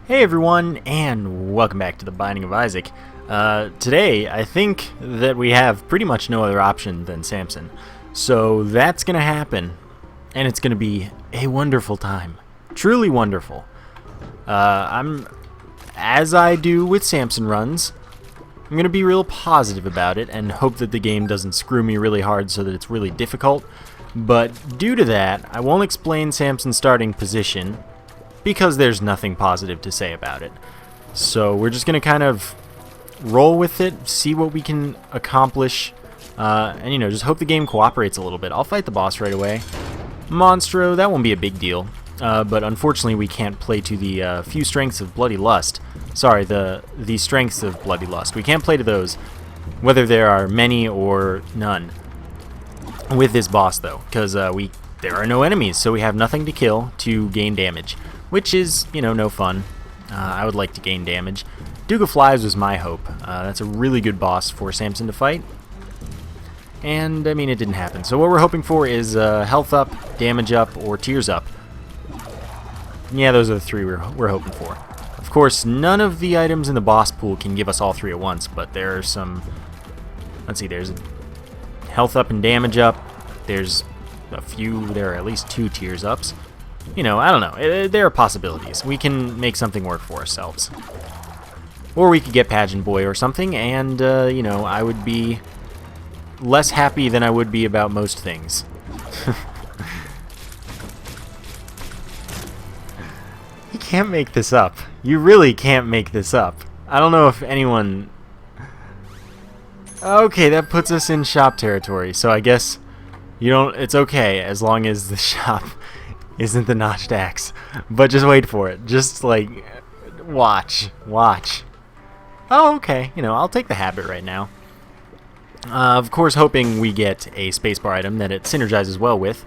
Hey everyone, and welcome back to the Binding of Isaac. Today, I think that we have pretty much no other option than Samson. So that's gonna happen, and it's gonna be a wonderful time. Truly wonderful. As I do with Samson runs, I'm gonna be real positive about it and hope that the game doesn't screw me really hard so that it's really difficult. But due to that, I won't explain Samson's starting position, because there's nothing positive to say about it. So we're just going to kind of roll with it, see what we can accomplish, and just hope the game cooperates a little bit. I'll fight the boss right away. Monstro, that won't be a big deal, but unfortunately we can't play to the few strengths of Bloody Lust. Sorry, the strengths of Bloody Lust. We can't play to those, whether there are many or none, with this boss though, because there are no enemies, so we have nothing to kill to gain damage. Which is, no fun. I would like to gain damage. Duke of Flies was my hope. That's a really good boss for Samson to fight. And, it didn't happen. So what we're hoping for is health up, damage up, or tears up. Yeah, those are the three we're hoping for. Of course, none of the items in the boss pool can give us all three at once, but there are some... Let's see, there's health up and damage up. There's a few, there are at least 2 tears ups. I don't know. There are possibilities. We can make something work for ourselves. Or we could get Pageant Boy or something, and, I would be less happy than I would be about most things. You can't make this up. You really can't make this up. I don't know if anyone... Okay, that puts us in shop territory, so I guess it's okay as long as the shop isn't the notched axe. But just wait for it. Just, watch. Oh, okay. I'll take the habit right now. Of course, hoping we get a spacebar item that it synergizes well with.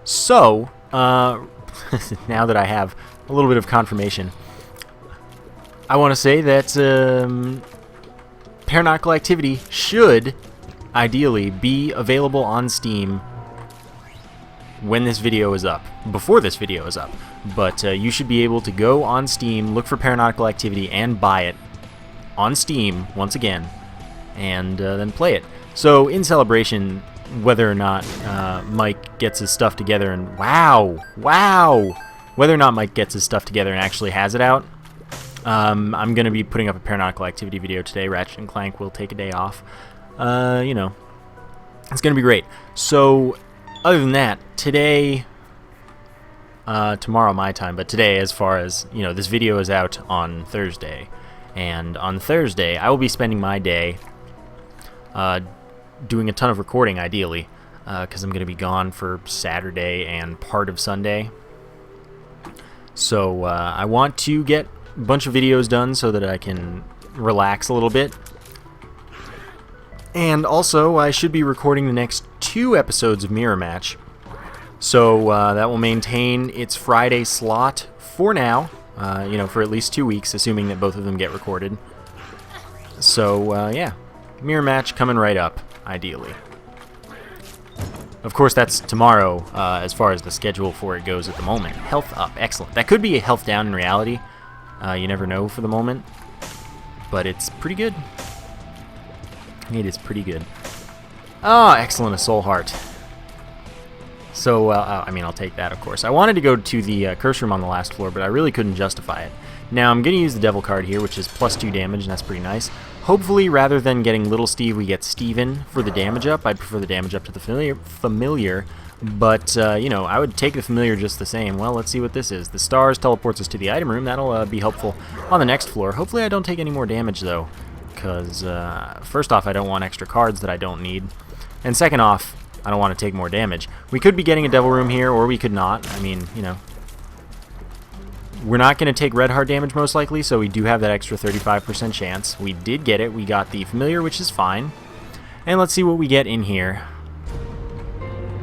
So, now that I have a little bit of confirmation, I want to say that Paranormal Activity should, ideally, be available on Steam when this video is up, before this video is up, but you should be able to go on Steam, look for Paranormal Activity, and buy it on Steam once again, and then play it. So in celebration, whether or not Mike gets his stuff together, and wow, whether or not Mike gets his stuff together and actually has it out, I'm gonna be putting up a Paranormal Activity video today. Ratchet and Clank will take a day off. It's gonna be great. So other than that, today, tomorrow my time, but today, as far as, this video is out on Thursday, and on Thursday, I will be spending my day doing a ton of recording, ideally, because I'm going to be gone for Saturday and part of Sunday. So, I want to get a bunch of videos done so that I can relax a little bit. And also, I should be recording the next 2 episodes of Mirror Match. So that will maintain its Friday slot for now, for at least 2 weeks, assuming that both of them get recorded. So, yeah, Mirror Match coming right up, ideally. Of course, that's tomorrow, as far as the schedule for it goes at the moment. Health up, excellent. That could be a health down in reality. You never know for the moment, but it's pretty good. It is pretty good. Oh, excellent, a soul heart. So, I'll take that, of course. I wanted to go to the curse room on the last floor, but I really couldn't justify it. Now, I'm going to use the devil card here, which is +2 damage, and that's pretty nice. Hopefully, rather than getting Little Steve, we get Steven for the damage up. I'd prefer the damage up to the familiar, but, I would take the familiar just the same. Well, let's see what this is. The stars teleports us to the item room. That'll be helpful on the next floor. Hopefully, I don't take any more damage, though, because, first off, I don't want extra cards that I don't need, and second off, I don't want to take more damage. We could be getting a devil room here, or we could not. We're not going to take red heart damage most likely, so we do have that extra 35% chance. We did get it. We got the familiar, which is fine. And let's see what we get in here.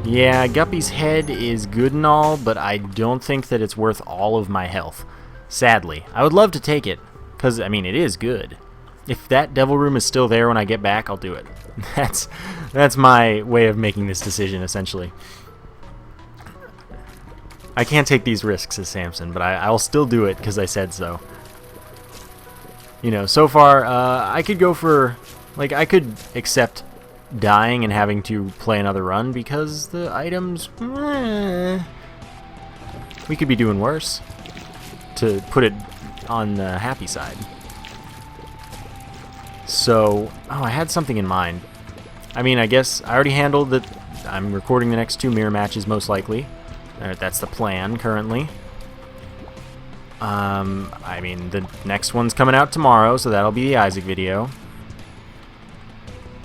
Yeah, Guppy's head is good and all, but I don't think that it's worth all of my health. Sadly. I would love to take it, because, it is good. If that devil room is still there when I get back, I'll do it. That's my way of making this decision, essentially. I can't take these risks as Samson, but I'll still do it because I said so. You know, so far, I could go for... Like, I could accept dying and having to play another run because the items... we could be doing worse, to put it on the happy side. So, oh, I had something in mind. I mean, I guess I already handled that. I'm recording the next 2 mirror matches, most likely. That's the plan, currently. I mean, the next one's coming out tomorrow, so that'll be the Isaac video.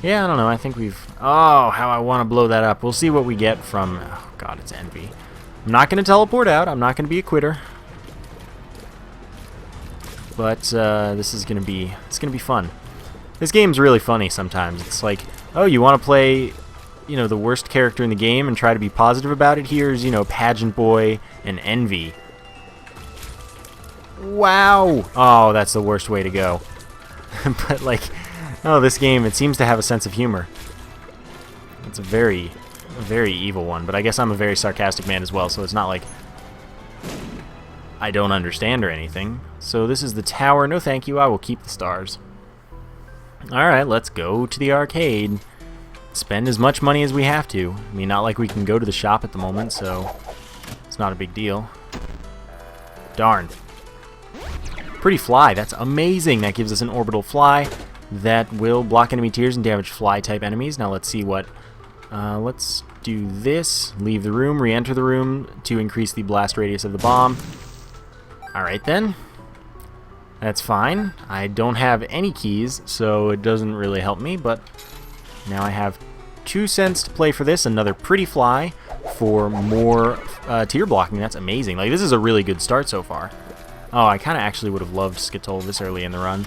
Yeah, I don't know, I think we've... Oh, how I want to blow that up. We'll see what we get from... Oh, God, it's Envy. I'm not going to teleport out. I'm not going to be a quitter. But, this is going to be... It's going to be fun. This game's really funny sometimes. It's like, oh, you want to play, you know, the worst character in the game and try to be positive about it? Here's, you know, Pageant Boy and Envy. Wow! Oh, that's the worst way to go. But, like, oh, this game, it seems to have a sense of humor. It's a very evil one, but I guess I'm a very sarcastic man as well, so it's not like I don't understand or anything. So this is the tower. No thank you, I will keep the stars. Alright, let's go to the arcade. Spend as much money as we have to. I mean, not like we can go to the shop at the moment, so it's not a big deal. Darn. Pretty fly, that's amazing. That gives us an orbital fly that will block enemy tiers and damage fly type enemies. Now let's see what... let's do this. Leave the room, re-enter the room to increase the blast radius of the bomb. Alright then. That's fine. I don't have any keys, so it doesn't really help me, but now I have 2 cents to play for this. Another pretty fly for more tier blocking. That's amazing. Like, this is a really good start so far. Oh, I kind of actually would have loved Skittle this early in the run.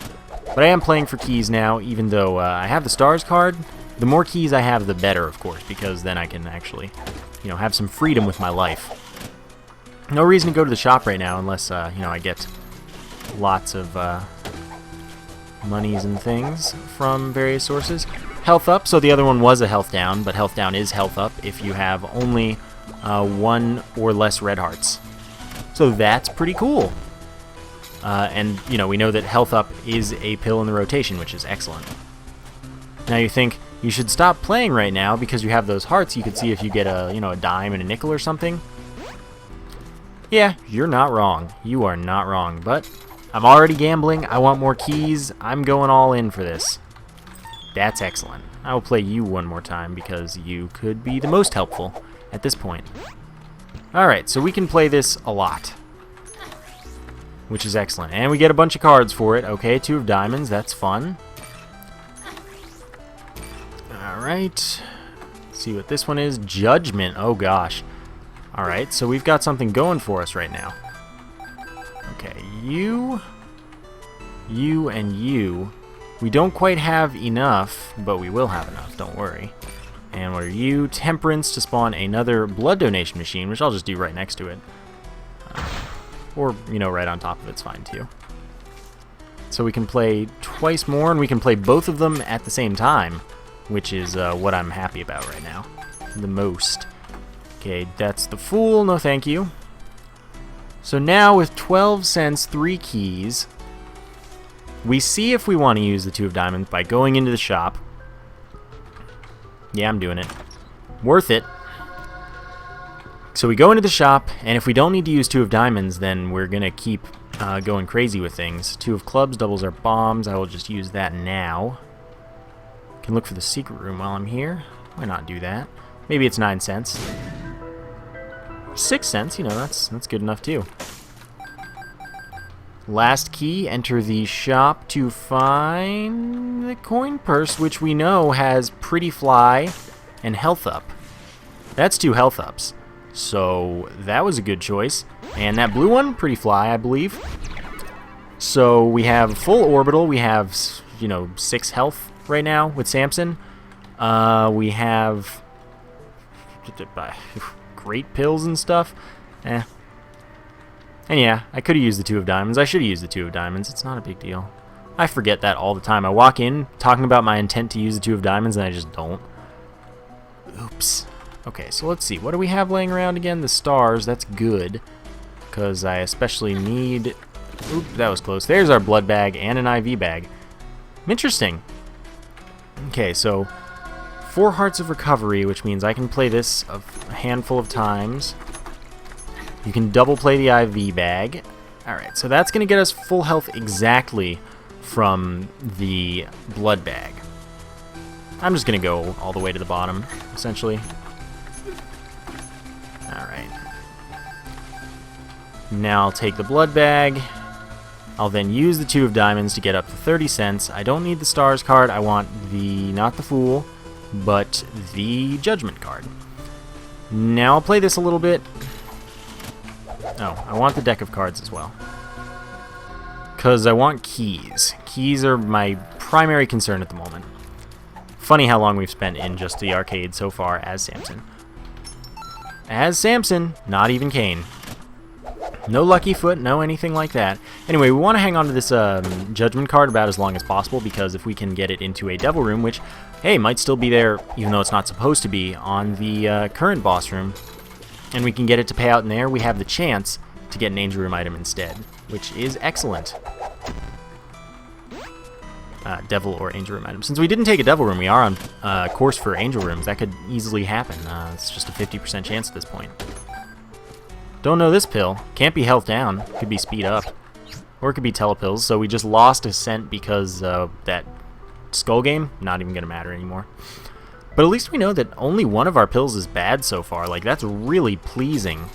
But I am playing for keys now, even though I have the stars card. The more keys I have, the better, of course, because then I can actually, you know, have some freedom with my life. No reason to go to the shop right now unless, you know, I get lots of monies and things from various sources. Health up, so the other one was a health down, but health down is health up if you have only 1 or less red hearts. So that's pretty cool. And, you know, we know that health up is a pill in the rotation, which is excellent. Now you think you should stop playing right now because you have those hearts. You could see if you get a, you know, a dime and a nickel or something. Yeah, you're not wrong. You are not wrong, but I'm already gambling. I want more keys. I'm going all in for this. That's excellent. I will play you one more time because you could be the most helpful at this point. Alright, so we can play this a lot, which is excellent. And we get a bunch of cards for it. Okay, 2 of diamonds. That's fun. Alright. See what this one is. Judgment. Oh, gosh. Alright, so we've got something going for us right now. Okay, you, and you. We don't quite have enough, but we will have enough, don't worry. And what are you? Temperance to spawn another blood donation machine, which I'll just do right next to it. Or, you know, right on top of it's fine, too. So we can play twice more, and we can play both of them at the same time, which is what I'm happy about right now. The most. Okay, that's the Fool. No thank you. So now with 12 cents, 3 keys, we see if we want to use the 2 of diamonds by going into the shop. Yeah, I'm doing it. Worth it. So we go into the shop, and if we don't need to use 2 of diamonds, then we're going to keep going crazy with things. 2 of clubs doubles our bombs. I will just use that now. Can look for the secret room while I'm here. Why not do that? Maybe it's 9 cents. 6 cents, you know, that's good enough too. Last key, enter the shop to find the coin purse, which we know has Pretty Fly and health up. That's 2 health ups. So that was a good choice. And that blue one, Pretty Fly, I believe. So we have full orbital. We have, you know, 6 health right now with Samson. We have great pills and stuff. And yeah, I could have used the 2 of diamonds. I should have used the 2 of diamonds. It's not a big deal. I forget that all the time. I walk in talking about my intent to use the 2 of diamonds and I just don't. Oops. Okay, so let's see. What do we have laying around again? The stars. That's good, because I especially need... Oop, that was close. There's our blood bag and an IV bag. Interesting. Okay, so 4 hearts of recovery, which means I can play this a handful of times. You can double play the IV bag. Alright, so that's going to get us full health exactly from the blood bag. I'm just going to go all the way to the bottom, essentially. Alright. Now I'll take the blood bag. I'll then use the 2 of diamonds to get up to 30 cents. I don't need the stars card. I want the, not the fool, but the judgment card. Now I'll play this a little bit. Oh, I want the deck of cards as well, because I want keys. Keys are my primary concern at the moment. Funny how long we've spent in just the arcade so far as Samson. As Samson, not even Cain. No lucky foot, no anything like that. Anyway, we want to hang on to this judgment card about as long as possible, because if we can get it into a devil room, which, hey, might still be there, even though it's not supposed to be, on the current boss room, and we can get it to pay out in there, we have the chance to get an angel room item instead, which is excellent. Devil or angel room item. Since we didn't take a devil room, we are on course for angel rooms. That could easily happen. It's just a 50% chance at this point. Don't know this pill. Can't be health down. Could be speed up. Or it could be telepills. So we just lost a cent because that skull game, not even going to matter anymore. But at least we know that only one of our pills is bad so far. Like, that's really pleasing.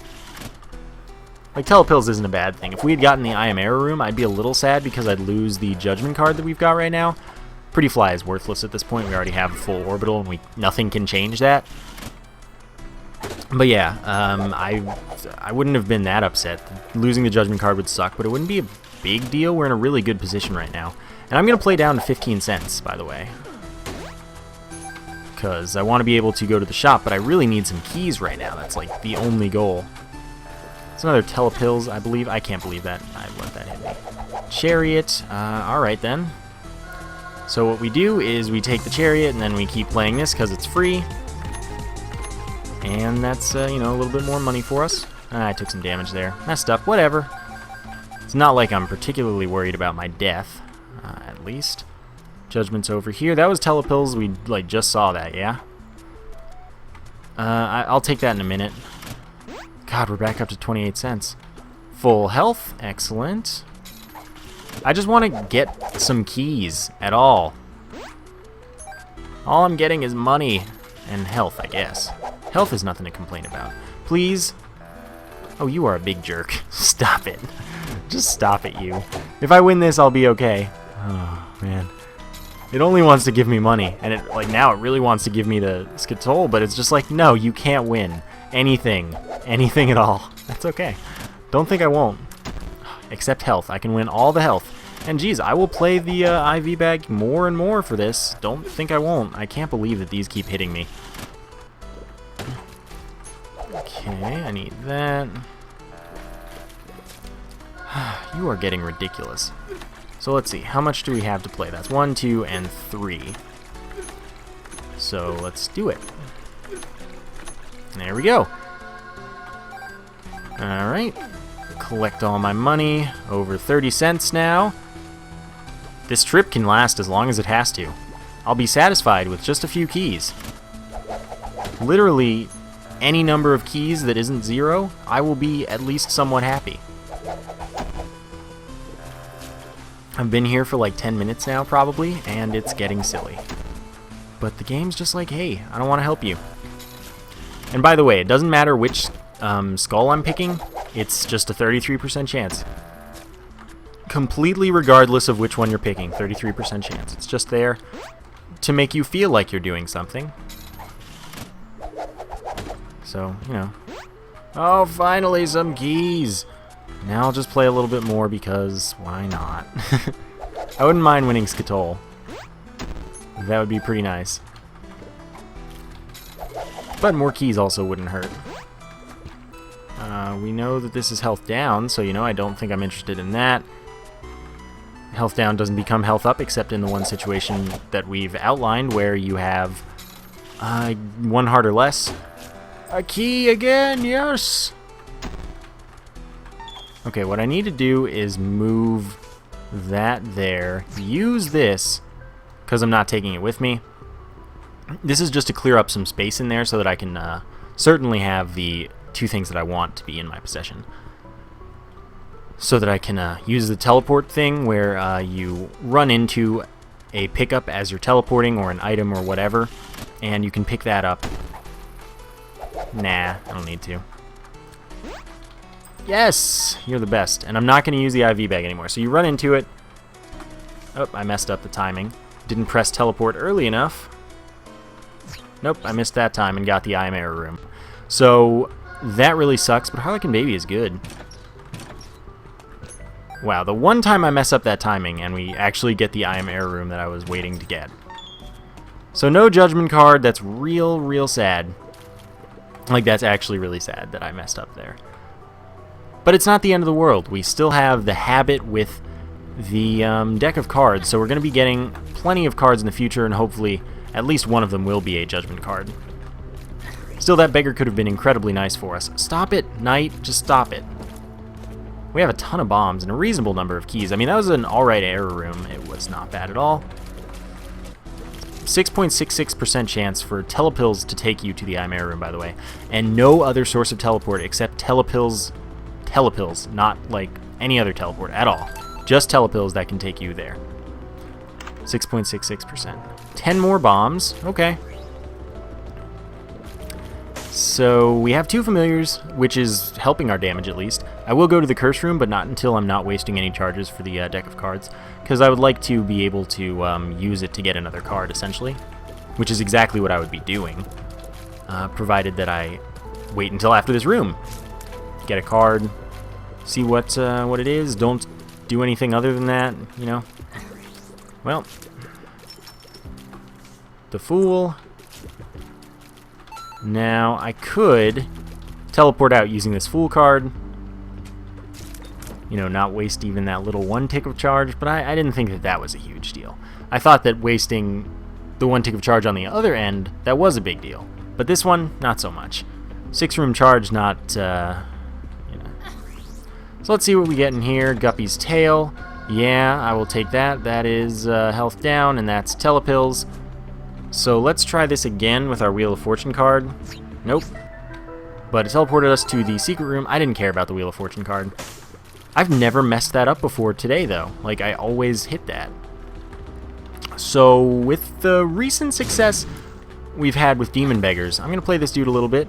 Like, telepills isn't a bad thing. If we had gotten the I Am Error room, I'd be a little sad because I'd lose the judgment card that we've got right now. Pretty Fly is worthless at this point. We already have a full orbital, and nothing can change that. But yeah, I wouldn't have been that upset. Losing the judgment card would suck, but it wouldn't be a big deal. We're in a really good position right now. And I'm going to play down to 15 cents, by the way, because I want to be able to go to the shop, but I really need some keys right now. That's like the only goal. It's another telepills, I believe. I can't believe that I let that hit me. Chariot. Alright then. So what we do is we take the chariot and then we keep playing this because it's free. And that's, you know, a little bit more money for us. I took some damage there. Messed up. Whatever. It's not like I'm particularly worried about my death, at least. Judgment's over here. That was telepills. We, like, just saw that, yeah? I'll take that in a minute. God, we're back up to 28 cents. Full health. Excellent. I just want to get some keys at all. All I'm getting is money and health, I guess. Health is nothing to complain about. Please. Oh, you are a big jerk. Stop it. Just stop it, you. If I win this, I'll be okay. Oh, man. It only wants to give me money, and it, like, now it really wants to give me the Skitol, but it's just like, no, you can't win anything. Anything at all. That's okay. Don't think I won't. Except health. I can win all the health. And geez, I will play the IV bag more and more for this. Don't think I won't. I can't believe that these keep hitting me. Okay, I need that. You are getting ridiculous. So let's see, how much do we have to play? That's 1, 2, and 3. So let's do it. There we go. Alright. Collect all my money. Over 30 cents now. This trip can last as long as it has to. I'll be satisfied with just a few keys. Literally, any number of keys that isn't 0, I will be at least somewhat happy. I've been here for like 10 minutes now, probably, and it's getting silly. But the game's just like, hey, I don't want to help you. And by the way, it doesn't matter which skull I'm picking, it's just a 33% chance. Completely regardless of which one you're picking, 33% chance. It's just there to make you feel like you're doing something. So, you know. Oh, finally some keys! Now I'll just play a little bit more because why not? I wouldn't mind winning Skitol. That would be pretty nice. But more keys also wouldn't hurt. We know that this is health down, so you know I don't think I'm interested in that. Health down doesn't become health up except in the one situation that we've outlined where you have 1 heart or less. A key again, yes! Okay, what I need to do is move that there. Use this, because I'm not taking it with me. This is just to clear up some space in there so that I can certainly have the two things that I want to be in my possession. So that I can use the teleport thing where you run into a pickup as you're teleporting, or an item or whatever, and you can pick that up. Nah, I don't need to. Yes! You're the best. And I'm not going to use the IV bag anymore. So you run into it. Oh, I messed up the timing. Didn't press teleport early enough. Nope, I missed that time and got the I Am Error Room. So that really sucks, but Harlequin Baby is good. Wow, the one time I mess up that timing and we actually get the I Am Error Room that I was waiting to get. So no judgment card. That's real sad. Like, that's actually really sad that I messed up there. But it's not the end of the world. We still have the habit with the deck of cards, so we're going to be getting plenty of cards in the future, and hopefully at least one of them will be a judgment card. Still, that beggar could have been incredibly nice for us. Stop it, Knight. Just stop it. We have a ton of bombs and a reasonable number of keys. I mean, that was an alright error room. It was not bad at all. 6.66% chance for telepills to take you to the I Am Error Room, by the way. And no other source of teleport except telepills, not like any other teleport at all. Just telepills that can take you there. 6.66%. 10 more bombs. Okay. So we have 2 familiars, which is helping our damage at least. I will go to the curse room, but not until I'm not wasting any charges for the deck of cards, because I would like to be able to use it to get another card, essentially, which is exactly what I would be doing, provided that I wait until after this room. Get a card, see what it is, don't do anything other than that, you know. Well, the Fool. Now, I could teleport out using this Fool card. You know, not waste even that little 1 tick of charge, but I didn't think that that was a huge deal. I thought that wasting the 1 tick of charge on the other end, that was a big deal. But this one, not so much. 6-room charge, not, you know. So let's see what we get in here. Guppy's Tail. Yeah, I will take that. That is health down, and that's telepills. So let's try this again with our Wheel of Fortune card. Nope. But it teleported us to the secret room. I didn't care about the Wheel of Fortune card. I've never messed that up before today, though. Like, I always hit that. So with the recent success we've had with Demon Beggars, I'm going to play this dude a little bit.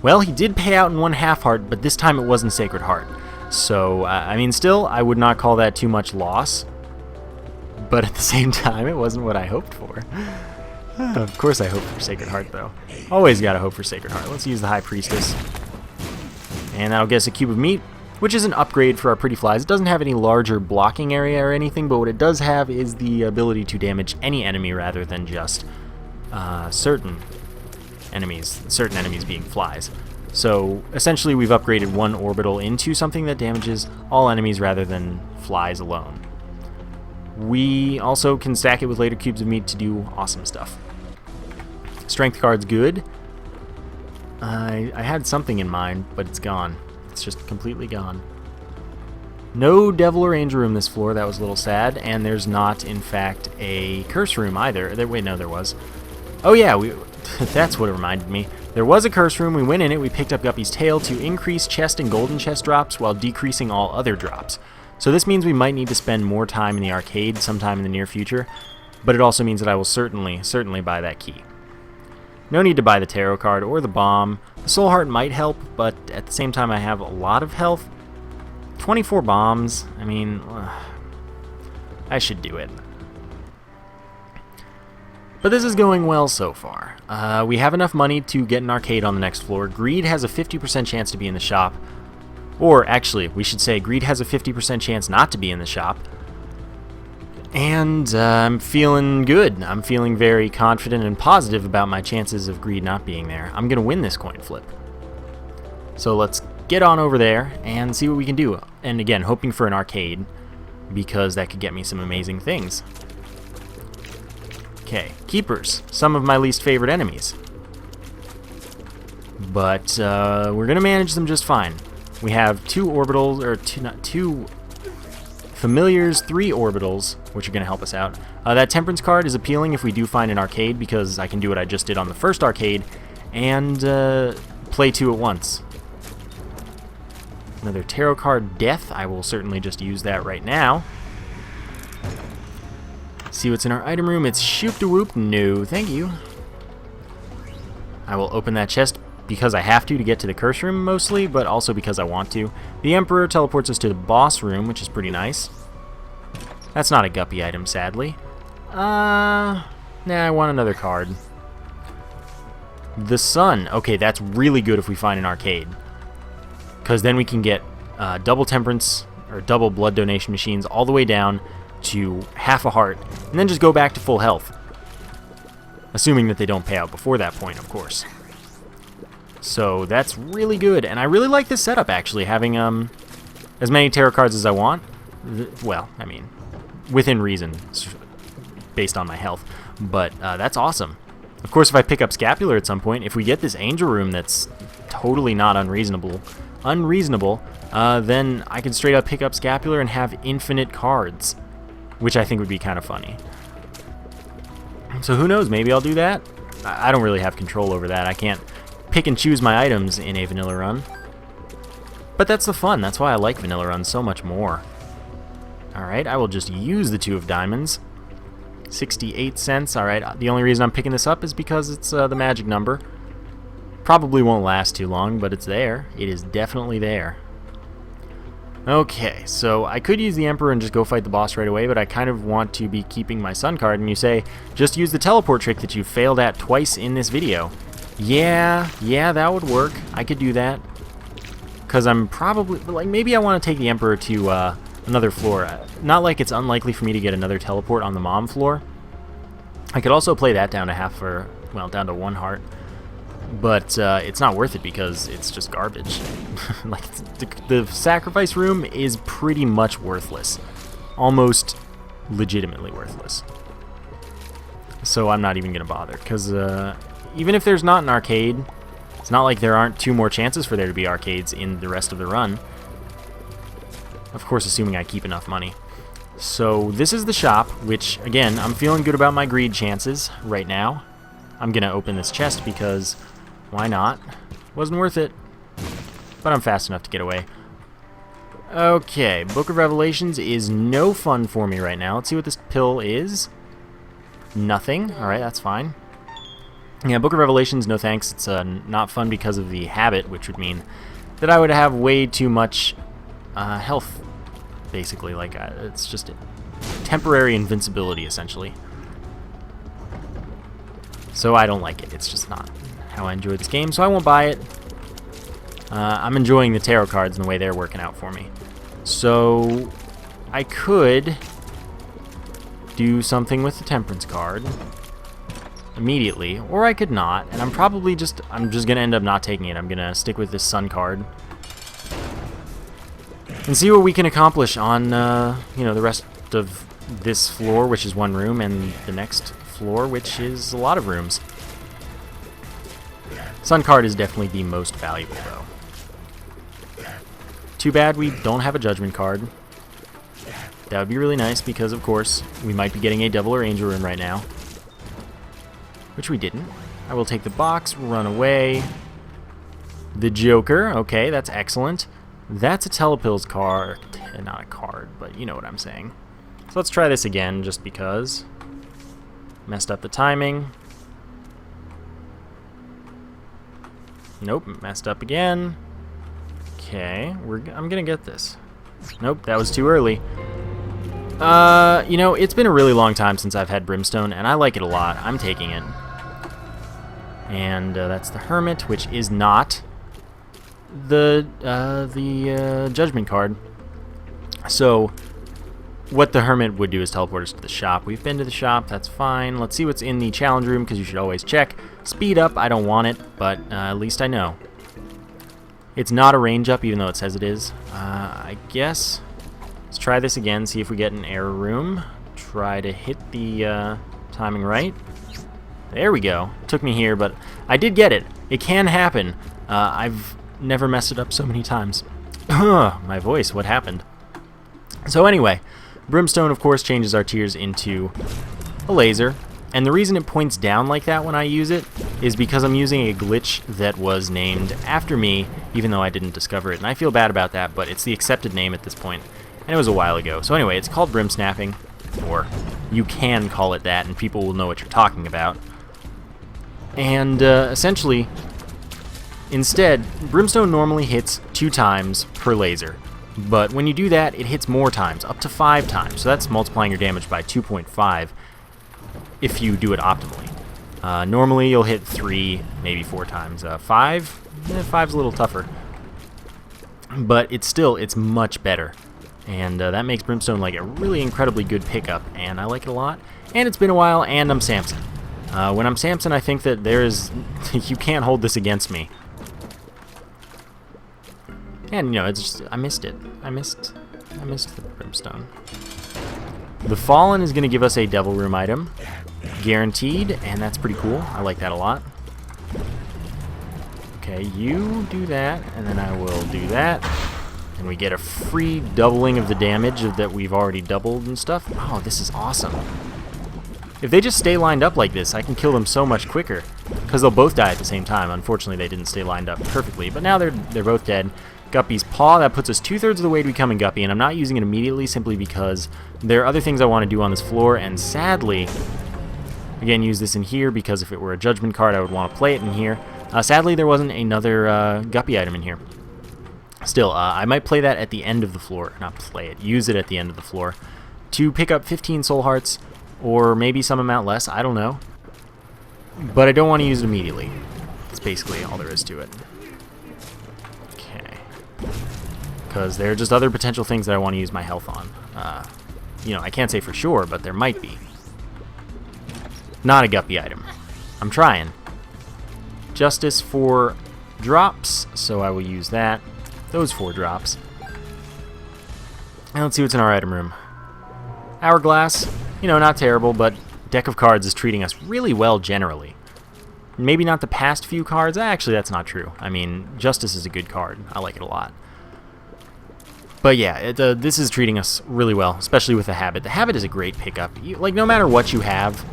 Well, he did pay out in 1 half heart, but this time it wasn't Sacred Heart. So, I mean, still, I would not call that too much loss. But at the same time, it wasn't what I hoped for. Of course I hope for Sacred Heart, though. Always gotta hope for Sacred Heart. Let's use the High Priestess. And that'll get us a Cube of Meat, which is an upgrade for our Pretty Flies. It doesn't have any larger blocking area or anything, but what it does have is the ability to damage any enemy rather than just certain enemies being flies. So essentially we've upgraded one orbital into something that damages all enemies rather than flies alone. We also can stack it with later Cubes of Meat to do awesome stuff. Strength card's good. I had something in mind, but it's gone. It's just completely gone. No Devil or Angel room this floor. That was a little sad. And there's not, in fact, a Curse room either. Wait, no, there was. Oh, yeah, that's what it reminded me. There was a Curse room. We went in it. We picked up Guppy's Tail to increase chest and golden chest drops while decreasing all other drops. So this means we might need to spend more time in the arcade sometime in the near future, but it also means that I will certainly buy that key. No need to buy the tarot card or the bomb. The Soul Heart might help, but at the same time I have a lot of health. 24 bombs, I mean, I should do it. But this is going well so far. We have enough money to get an arcade on the next floor. Greed has a 50% chance to be in the shop. Or, actually, we should say Greed has a 50% chance not to be in the shop. And I'm feeling good. I'm feeling very confident and positive about my chances of Greed not being there. I'm going to win this coin flip. So let's get on over there and see what we can do. And again, hoping for an arcade, because that could get me some amazing things. Okay, Keepers, some of my least favorite enemies. but we're going to manage them just fine. We have two orbitals, or two familiars, 3 orbitals, which are going to help us out. That temperance card is appealing if we do find an arcade, because I can do what I just did on the first arcade and play 2 at once. Another tarot card, Death. I will certainly just use that right now. See what's in our item room. It's shoop-de-whoop. No, thank you. I will open that chest because I have to get to the curse room mostly, but also because I want to. The Emperor teleports us to the boss room, which is pretty nice. That's not a guppy item, sadly. Nah, I want another card. The Sun. Okay, that's really good if we find an arcade, because then we can get double temperance or double blood donation machines all the way down to half a heart, and then just go back to full health. Assuming that they don't pay out before that point, of course. So that's really good, and I really like this setup, actually, having as many tarot cards as I want. Well, I mean, within reason, based on my health, but that's awesome. Of course, if I pick up Scapular at some point, if we get this Angel Room that's totally not unreasonable, then I can straight up pick up Scapular and have infinite cards, which I think would be kind of funny. So who knows, maybe I'll do that? I don't really have control over that. I can't pick and choose my items in a vanilla run. But that's the fun. That's why I like vanilla runs so much more. Alright, I will just use the 2 of diamonds. 68 cents. Alright, the only reason I'm picking this up is because it's the magic number. Probably won't last too long, but it's there. It is definitely there. Okay, so I could use the Emperor and just go fight the boss right away, but I kind of want to be keeping my Sun card, and you say, just use the teleport trick that you failed at twice in this video. Yeah, that would work. I could do that. Because I'm probably, like, maybe I want to take the Emperor to another floor. Not like it's unlikely for me to get another teleport on the mom floor. I could also play that down to half, or, well, down to 1 heart. But it's not worth it because it's just garbage. Like, the sacrifice room is pretty much worthless. Almost legitimately worthless. So I'm not even going to bother, because even if there's not an arcade, it's not like there aren't 2 more chances for there to be arcades in the rest of the run. Of course, assuming I keep enough money. So this is the shop, which, again, I'm feeling good about my greed chances right now. I'm going to open this chest because, why not? Wasn't worth it, but I'm fast enough to get away. Okay, Book of Revelations is no fun for me right now. Let's see what this pill is. Nothing. Alright, that's fine. Yeah, Book of Revelations, no thanks. It's not fun because of the habit, which would mean that I would have way too much health, basically. Like, it's just temporary invincibility, essentially. So I don't like it. It's just not how I enjoy this game, so I won't buy it. I'm enjoying the tarot cards and the way they're working out for me. So I could do something with the temperance card immediately, or I could not, and I'm just gonna end up not taking it. I'm gonna stick with this Sun card and see what we can accomplish on you know, the rest of this floor, which is 1 room, and the next floor, which is a lot of rooms. Sun card is definitely the most valuable, though. Too bad we don't have a Judgment card. That would be really nice because, of course, we might be getting a Devil or Angel Room right now. Which we didn't. I will take the box, run away. The Joker. Okay, that's excellent. That's a Telepills card. Not a card, but you know what I'm saying. So let's try this again, just because. Messed up the timing. Nope, messed up again. Okay, I'm gonna get this. Nope, that was too early. You know, it's been a really long time since I've had Brimstone, and I like it a lot. I'm taking it. And that's the Hermit, which is not the Judgment card. So what the Hermit would do is teleport us to the shop. We've been to the shop, that's fine. Let's see what's in the challenge room, because you should always check. Speed up, I don't want it, but at least I know. It's not a range up, even though it says it is. I guess. Let's try this again, see if we get an error room. Try to hit the timing right. There we go. Took me here, but I did get it. It can happen. I've never messed it up so many times. My voice, what happened? So anyway, Brimstone, of course, changes our tears into a laser. And the reason it points down like that when I use it is because I'm using a glitch that was named after me, even though I didn't discover it. And I feel bad about that, but it's the accepted name at this point. And it was a while ago. So anyway, it's called brim snapping, or you can call it that, and people will know what you're talking about. And essentially, instead, Brimstone normally hits 2 times per laser. But when you do that, it hits more times, up to 5 times. So that's multiplying your damage by 2.5 if you do it optimally. Normally you'll hit 3, maybe 4 times. 5? 5's a little tougher. But it's much better. And that makes Brimstone like a really incredibly good pickup, and I like it a lot. And it's been a while, and I'm Samson. When I'm Samson, I think that you can't hold this against me. And, you know, it's just, I missed it. I missed the Brimstone. The Fallen is going to give us a Devil Room item, guaranteed, and that's pretty cool. I like that a lot. Okay, you do that, and then I will do that. And we get a free doubling of the damage that we've already doubled and stuff. Oh, this is awesome. If they just stay lined up like this, I can kill them so much quicker, because they'll both die at the same time. Unfortunately, they didn't stay lined up perfectly, but now they're both dead. Guppy's Paw, that puts us 2/3 of the way to becoming Guppy, and I'm not using it immediately simply because there are other things I want to do on this floor, and sadly, again, use this in here because if it were a Judgment card, I would want to play it in here. Sadly, there wasn't another Guppy item in here. Still, I might play that at the end of the floor, not play it, use it at the end of the floor to pick up 15 soul hearts, or maybe some amount less, I don't know. But I don't want to use it immediately. That's basically all there is to it. Because there are just other potential things that I want to use my health on. You know, I can't say for sure, but there might be. Not a Guppy item. I'm trying. Justice for drops, so I will use that. Those 4 drops. And let's see what's in our item room. Hourglass, you know, not terrible, but deck of cards is treating us really well generally. Maybe not the past few cards. Actually, that's not true. I mean, Justice is a good card. I like it a lot. But yeah, this is treating us really well, especially with the Habit. The Habit is a great pickup. Like, no matter what you have,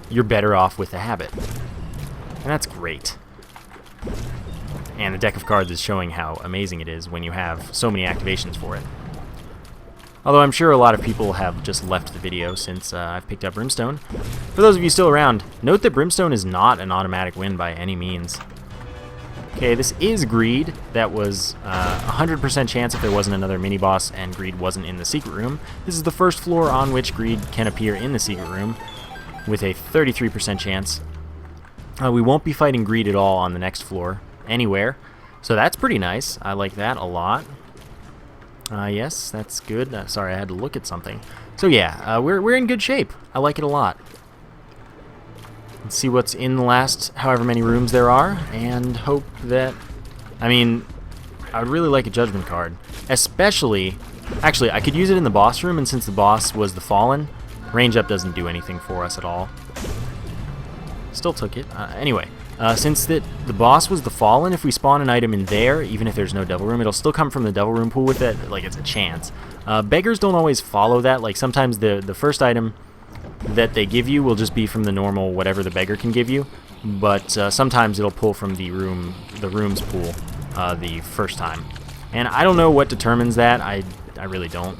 you're better off with the Habit. And that's great. And the deck of cards is showing how amazing it is when you have so many activations for it. Although I'm sure a lot of people have just left the video since I've picked up Brimstone. For those of you still around, note that Brimstone is not an automatic win by any means. Okay, this is Greed. That was 100% chance if there wasn't another mini-boss and Greed wasn't in the secret room. This is the first floor on which Greed can appear in the secret room with a 33% chance. We won't be fighting Greed at all on the next floor, anywhere. So that's pretty nice. I like that a lot. Yes, that's good. Sorry, I had to look at something. So yeah, we're in good shape. I like it a lot. Let's see what's in the last however many rooms there are, and hope that... I mean, I would really like a Judgment card. Especially... Actually, I could use it in the boss room, and since the boss was the Fallen, range up doesn't do anything for us at all. Still took it. Anyway, since the boss was the Fallen, if we spawn an item in there, even if there's no Devil Room, it'll still come from the Devil Room pool with it, like it's a chance. Beggars don't always follow that. Like sometimes the first item that they give you will just be from the normal whatever the beggar can give you, but sometimes it'll pull from the room's pool the first time. And I don't know what determines that. I really don't.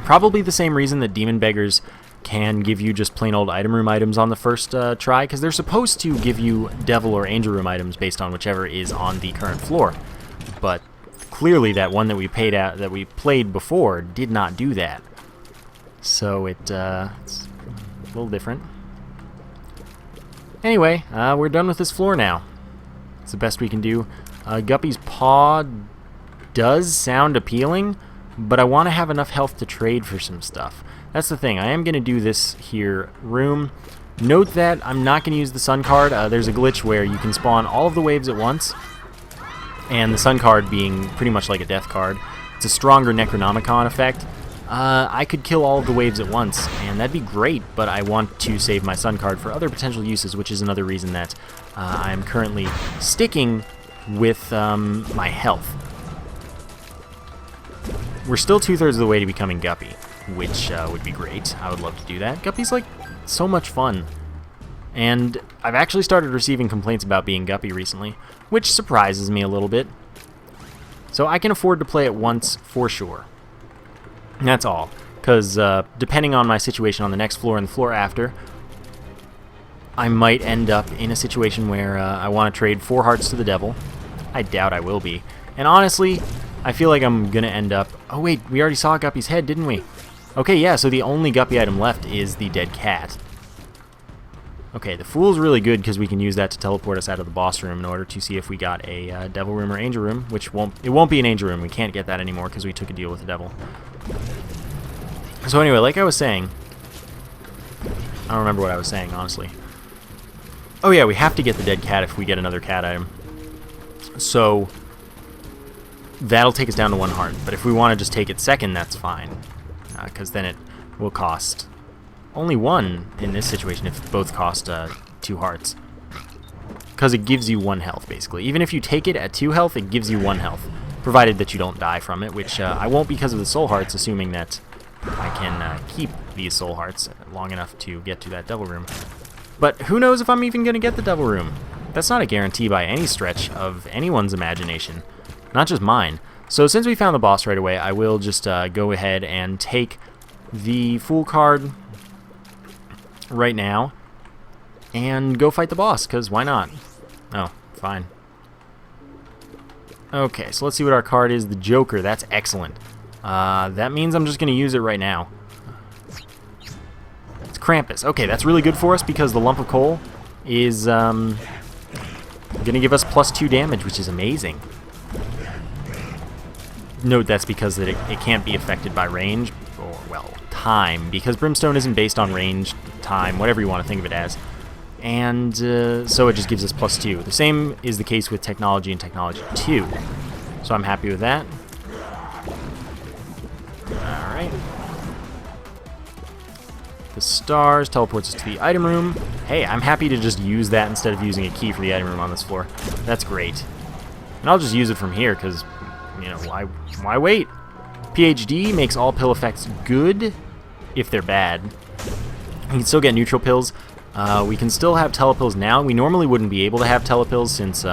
Probably the same reason that demon beggars can give you just plain old item room items on the first try, because they're supposed to give you devil or angel room items based on whichever is on the current floor. But clearly that one that we played before did not do that. So it's a little different. Anyway, we're done with this floor now. It's the best we can do. Guppy's Paw does sound appealing, but I want to have enough health to trade for some stuff. That's the thing. I am going to do this here room. Note that I'm not going to use the Sun card. There's a glitch where you can spawn all of the waves at once, and the Sun card being pretty much like a death card. It's a stronger Necronomicon effect, I could kill all of the waves at once, and that'd be great, but I want to save my sun card for other potential uses, which is another reason that I'm currently sticking with my health. We're still 2/3 of the way to becoming Guppy, which would be great. I would love to do that. Guppy's like so much fun. And I've actually started receiving complaints about being Guppy recently, which surprises me a little bit. So I can afford to play it once for sure. And that's all, because depending on my situation on the next floor and the floor after, I might end up in a situation where I want to trade 4 hearts to the devil. I doubt I will be. And honestly, I feel like I'm going to end up... Oh wait, we already saw Guppy's head, didn't we? Okay, yeah, so the only Guppy item left is the dead cat. Okay, the Fool's really good because we can use that to teleport us out of the boss room in order to see if we got a devil room or angel room, which it won't be an angel room. We can't get that anymore because we took a deal with the devil. So anyway, like I was saying, I don't remember what I was saying, honestly. Oh yeah, we have to get the dead cat if we get another cat item. So that'll take us down to 1 heart. But if we want to just take it second, that's fine, because then it will cost only 1 in this situation if both cost 2 hearts. Because it gives you 1 health, basically. Even if you take it at 2 health, it gives you 1 health. Provided that you don't die from it, which I won't because of the soul hearts, assuming that I can keep these soul hearts long enough to get to that devil room. But who knows if I'm even going to get the devil room? That's not a guarantee by any stretch of anyone's imagination. Not just mine. So since we found the boss right away, I will just go ahead and take the Fool card right now and go fight the boss, because why not? Oh, fine. Okay, so let's see what our card is. The Joker, that's excellent. That means I'm just going to use it right now. It's Krampus. Okay, that's really good for us because the lump of coal is going to give us +2 damage, which is amazing. Note that's because it can't be affected by range, or, well, time, because Brimstone isn't based on range, time, whatever you want to think of it as. And so it just gives us +2. The same is the case with Technology and Technology 2. So I'm happy with that. Alright. The stars teleports us to the item room. Hey, I'm happy to just use that instead of using a key for the item room on this floor. That's great. And I'll just use it from here because, you know, why wait? PhD makes all pill effects good if they're bad. You can still get neutral pills. We can still have telepills now. We normally wouldn't be able to have telepills since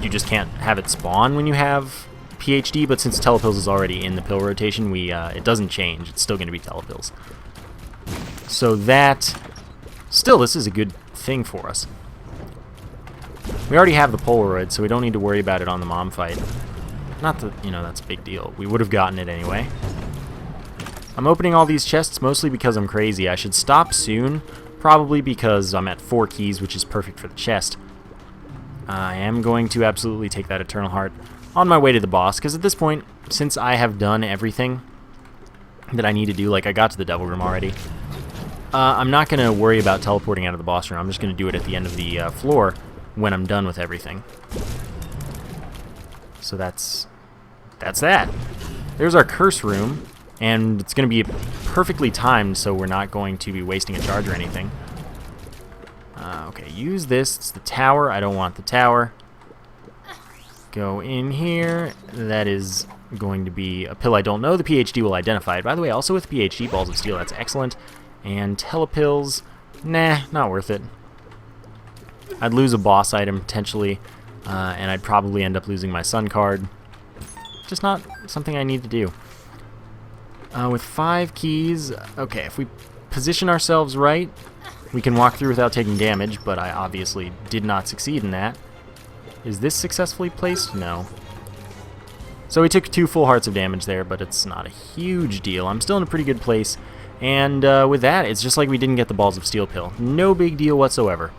you just can't have it spawn when you have PhD, but since telepills is already in the pill rotation, it doesn't change. It's still going to be telepills. So that... Still, this is a good thing for us. We already have the Polaroid, so we don't need to worry about it on the mom fight. Not that, you know, that's a big deal. We would have gotten it anyway. I'm opening all these chests mostly because I'm crazy. I should stop soon, probably because I'm at 4 keys, which is perfect for the chest. I am going to absolutely take that Eternal Heart on my way to the boss, because at this point, since I have done everything that I need to do, like I got to the Devil Room already, I'm not going to worry about teleporting out of the boss room. I'm just going to do it at the end of the floor when I'm done with everything. So that's that. There's our curse room, and it's going to be perfectly timed, so we're not going to be wasting a charge or anything. Okay, use this. It's the tower. I don't want the tower. Go in here. That is going to be a pill I don't know. The PhD will identify it. By the way, also with PhD, Balls of Steel, that's excellent. And telepills, nah, not worth it. I'd lose a boss item, potentially, and I'd probably end up losing my sun card. Just not something I need to do. With 5 keys, okay, if we position ourselves right, we can walk through without taking damage, but I obviously did not succeed in that. Is this successfully placed? No. So we took 2 full hearts of damage there, but it's not a huge deal. I'm still in a pretty good place, and with that, it's just like we didn't get the Balls of Steel pill. No big deal whatsoever.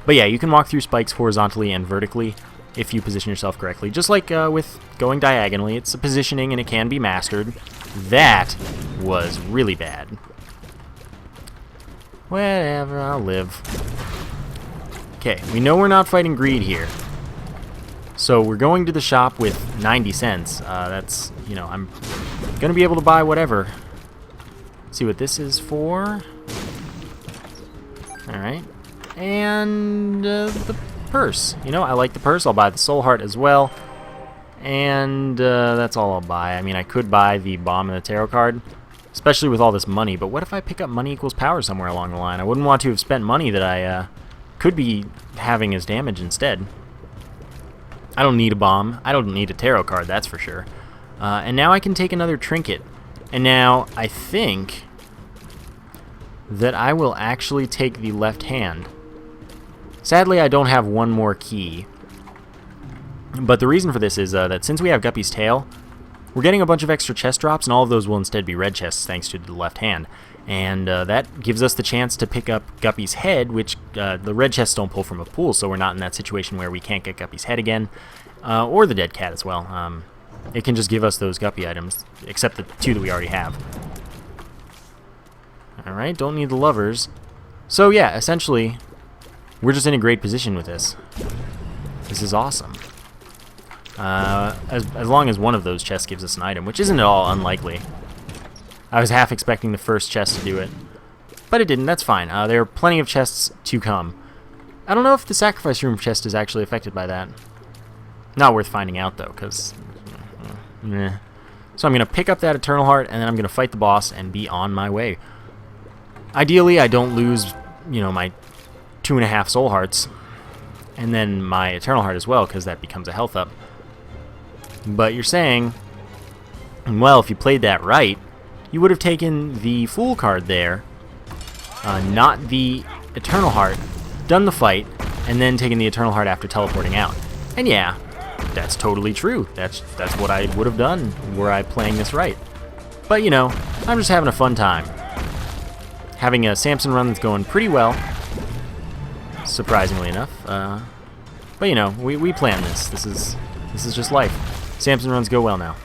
But yeah, you can walk through spikes horizontally and vertically if you position yourself correctly. Just like with going diagonally, it's a positioning and it can be mastered. That was really bad. Whatever, I'll live. Okay, we know we're not fighting greed here. So we're going to the shop with 90 cents. That's, you know, I'm going to be able to buy whatever. Let's see what this is for. Alright. And the purse. You know, I like the purse. I'll buy the soul heart as well. And that's all I'll buy. I mean, I could buy the bomb and the tarot card, especially with all this money. But what if I pick up money equals power somewhere along the line? I wouldn't want to have spent money that I could be having as damage instead. I don't need a bomb. I don't need a tarot card, that's for sure. And now I can take another trinket. And now I think that I will actually take the left hand. Sadly, I don't have one more key. But the reason for this is that since we have Guppy's tail, we're getting a bunch of extra chest drops, and all of those will instead be red chests thanks to the left hand. And that gives us the chance to pick up Guppy's head, which the red chests don't pull from a pool, so we're not in that situation where we can't get Guppy's head again, or the dead cat as well. It can just give us those Guppy items, except the two that we already have. Alright, don't need the lovers. So yeah, essentially, we're just in a great position with this. This is awesome. As long as one of those chests gives us an item, which isn't at all unlikely. I was half expecting the first chest to do it, but it didn't. That's fine. There are plenty of chests to come. I don't know if the sacrifice room chest is actually affected by that. Not worth finding out, though, because... So I'm going to pick up that Eternal Heart, and then I'm going to fight the boss and be on my way. Ideally, I don't lose, you know, my 2.5 soul hearts, and then my Eternal Heart as well, because that becomes a health up. But you're saying, well, if you played that right, you would have taken the Fool card there, not the Eternal Heart, done the fight, and then taken the Eternal Heart after teleporting out. And yeah, that's totally true. That's what I would have done were I playing this right. But, you know, I'm just having a fun time. Having a Samson run that's going pretty well, surprisingly enough. But, you know, we planned this. This is just life. Samson runs go well now.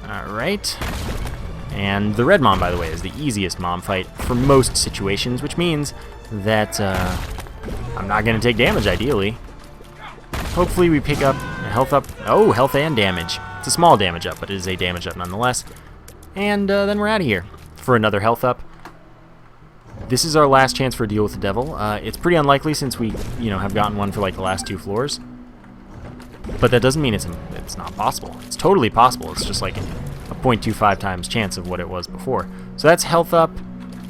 Alright. And the red mom, by the way, is the easiest mom fight for most situations, which means that I'm not going to take damage, ideally. Hopefully we pick up a health up. Oh, health and damage. It's a small damage up, but it is a damage up nonetheless. And then we're out of here for another health up. This is our last chance for a deal with the devil. It's pretty unlikely since we, you know, have gotten one for like the last 2 floors. But that doesn't mean it's not possible. It's totally possible. It's just like a 0.25 times chance of what it was before. So that's health up,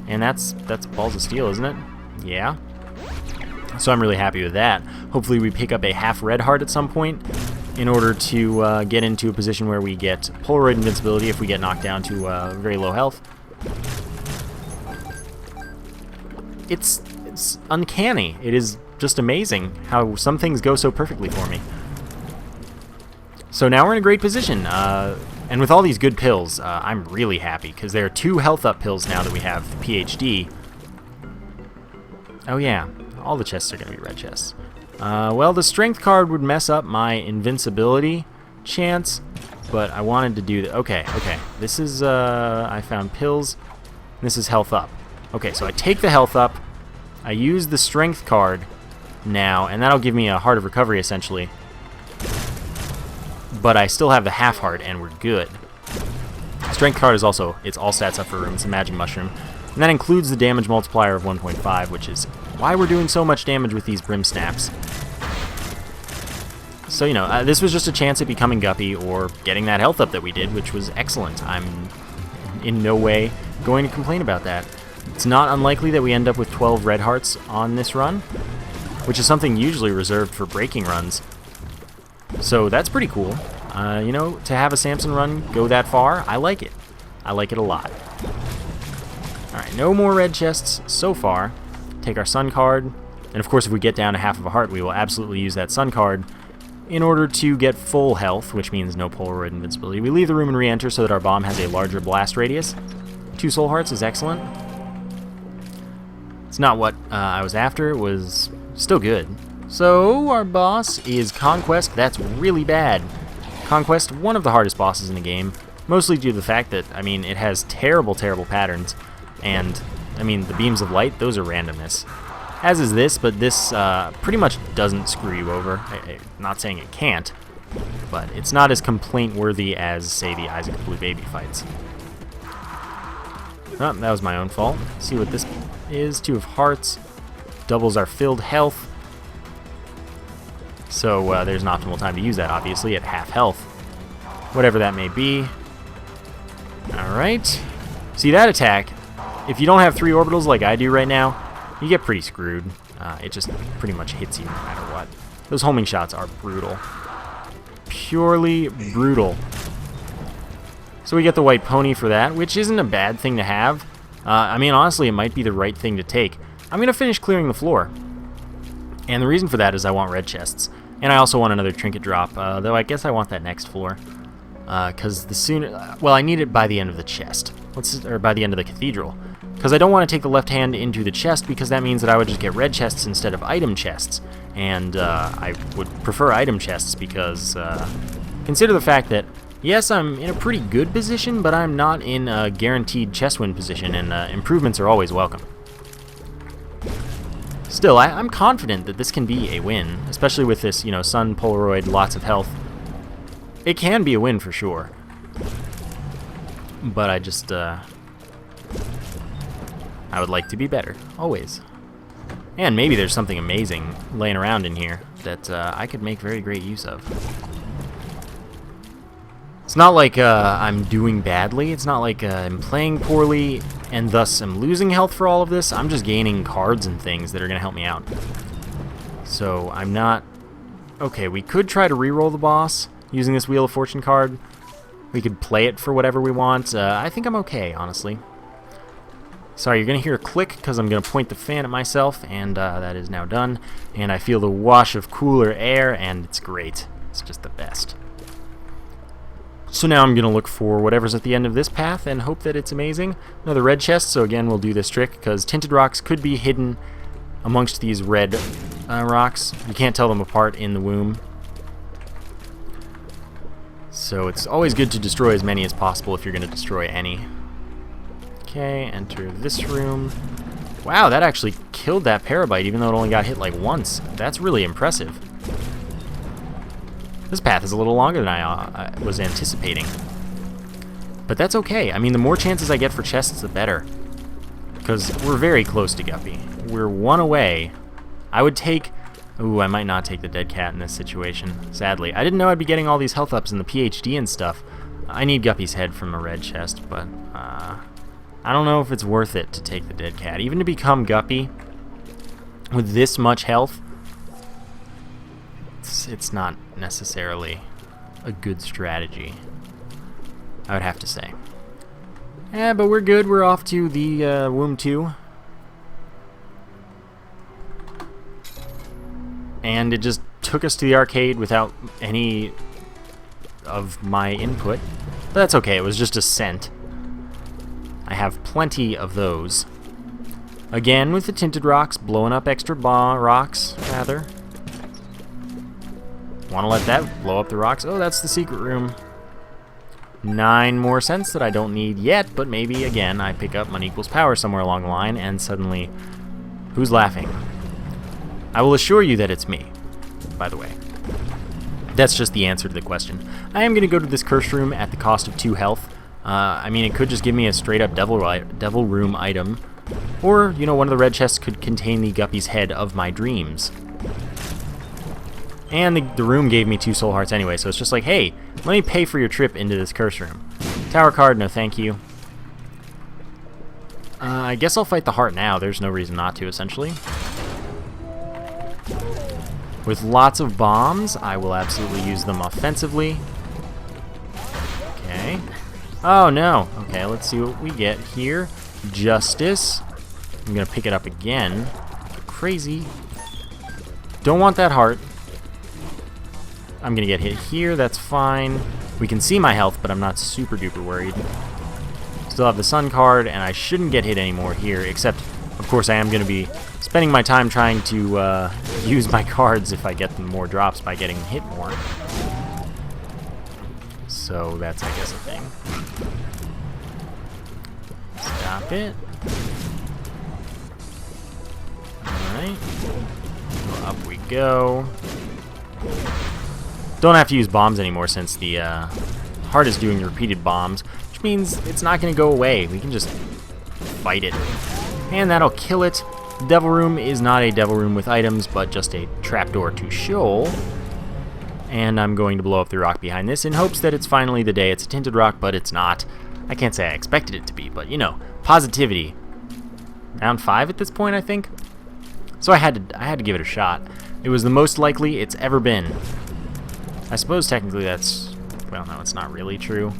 and that's balls of steel, isn't it? Yeah. So I'm really happy with that. Hopefully we pick up a half red heart at some point in order to get into a position where we get Polaroid invincibility if we get knocked down to very low health. It's uncanny. It is just amazing how some things go so perfectly for me. So now we're in a great position, and with all these good pills, I'm really happy, because there are 2 health up pills now that we have PhD. Oh yeah, all the chests are going to be red chests. Well, the strength card would mess up my invincibility chance, but I wanted to do that. Okay, this is, I found pills, this is health up. Okay, so I take the health up, I use the strength card now, and that'll give me a heart of recovery, essentially. But I still have the half heart, and we're good. Strength card is also, it's all stats up for room. It's a magic mushroom. And that includes the damage multiplier of 1.5, which is why we're doing so much damage with these brim snaps. So, you know, this was just a chance at becoming Guppy or getting that health up that we did, which was excellent. I'm in no way going to complain about that. It's not unlikely that we end up with 12 red hearts on this run, which is something usually reserved for breaking runs. So that's pretty cool. You know, to have a Samson run go that far, I like it. I like it a lot. Alright, no more red chests so far. Take our sun card. And of course, if we get down to half of a heart, we will absolutely use that sun card in order to get full health, which means no Polaroid invincibility. We leave the room and re-enter so that our bomb has a larger blast radius. 2 soul hearts is excellent. It's not what I was after. It was still good. So, our boss is Conquest. That's really bad. Conquest, one of the hardest bosses in the game, mostly due to the fact that, I mean, it has terrible, terrible patterns, and, I mean, the beams of light, those are randomness. as is this, but this pretty much doesn't screw you over. I'm not saying it can't, but it's not as complaint-worthy as, say, the Isaac Blue Baby fights. Oh, that was my own fault. See what this is. 2 of Hearts. Doubles our filled health. So there's an optimal time to use that, obviously, at half health. Whatever that may be. Alright. See, that attack, if you don't have 3 orbitals like I do right now, you get pretty screwed. It just pretty much hits you no matter what. Those homing shots are brutal. Purely brutal. So we get the white pony for that, which isn't a bad thing to have. I mean, honestly, it might be the right thing to take. I'm going to finish clearing the floor. And the reason for that is I want red chests. And I also want another trinket drop, though I guess I want that next floor. Because the sooner... well, I need it by the end of the chest. Or by the end of the cathedral. Because I don't want to take the left hand into the chest, because that means that I would just get red chests instead of item chests. And I would prefer item chests because... consider the fact that, yes, I'm in a pretty good position, but I'm not in a guaranteed chest win position, and improvements are always welcome. Still, I'm confident that this can be a win, especially with this, you know, Sun, Polaroid, lots of health. It can be a win for sure. But I just, I would like to be better, always. And maybe there's something amazing laying around in here that I could make very great use of. It's not like I'm doing badly. It's not like I'm playing poorly and thus am losing health for all of this. I'm just gaining cards and things that are going to help me out. So I'm not... okay, we could try to reroll the boss using this Wheel of Fortune card. We could play it for whatever we want. I think I'm okay, honestly. Sorry, you're going to hear a click because I'm going to point the fan at myself, and that is now done. And I feel the wash of cooler air, and it's great. It's just the best. So now I'm going to look for whatever's at the end of this path and hope that it's amazing. Another red chest, so again we'll do this trick, because tinted rocks could be hidden amongst these red rocks. You can't tell them apart in the womb. So it's always good to destroy as many as possible if you're going to destroy any. Okay, enter this room. Wow, that actually killed that Parabite, even though it only got hit like once. That's really impressive. This path is a little longer than I was anticipating. But that's okay. I mean, the more chances I get for chests, the better. Because we're very close to Guppy. We're 1 away. I would take... ooh, I might not take the dead cat in this situation, sadly. I didn't know I'd be getting all these health ups in the PhD and stuff. I need Guppy's head from a red chest, but I don't know if it's worth it to take the dead cat. Even to become Guppy with this much health, it's not necessarily a good strategy, I would have to say. Yeah, but we're good. We're off to the Womb 2. And it just took us to the arcade without any of my input. But that's okay, it was just a cent. I have plenty of those. Again, with the tinted rocks, blowing up extra rocks, rather. Want to let that blow up the rocks? Oh, that's the secret room. 9 more cents that I don't need yet, but maybe, again, I pick up money equals power somewhere along the line, and suddenly... who's laughing? I will assure you that it's me, by the way. That's just the answer to the question. I am going to go to this curse room at the cost of 2 health. I mean, it could just give me a straight-up devil room item, or, you know, one of the red chests could contain the Guppy's head of my dreams. And the room gave me 2 soul hearts anyway, so it's just like, hey, let me pay for your trip into this curse room. Tower card, no thank you. I guess I'll fight the heart now. There's no reason not to, essentially. With lots of bombs, I will absolutely use them offensively. Okay. Oh, no. Okay, let's see what we get here. Justice. I'm going to pick it up again. Crazy. Don't want that heart. I'm going to get hit here. That's fine. We can see my health, but I'm not super duper worried. Still have the sun card, and I shouldn't get hit anymore here, except, of course, I am going to be spending my time trying to use my cards if I get them more drops by getting hit more. So that's, I guess, a thing. Stop it. Alright. Up we go. Don't have to use bombs anymore since the heart is doing repeated bombs, which means it's not going to go away. We can just fight it. And that'll kill it. Devil Room is not a Devil Room with items, but just a trapdoor to Sheol. And I'm going to blow up the rock behind this in hopes that it's finally the day. It's a tinted rock, but it's not. I can't say I expected it to be, but you know, positivity. Round 5 at this point, I think. So I had to give it a shot. It was the most likely it's ever been. I suppose technically that's, well, no, it's not really true,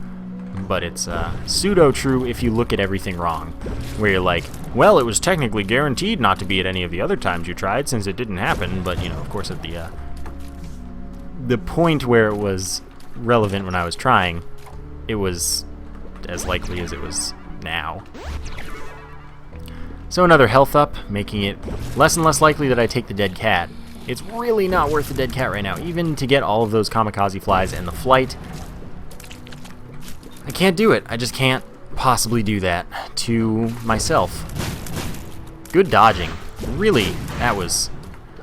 but it's pseudo-true if you look at everything wrong. Where you're like, well, it was technically guaranteed not to be at any of the other times you tried since it didn't happen, but, you know, of course at the point where it was relevant when I was trying, it was as likely as it was now. So another health up, making it less and less likely that I take the dead cat. It's really not worth the dead cat right now, even to get all of those kamikaze flies and the flight. I can't do it. I just can't possibly do that to myself. Good dodging. Really, that was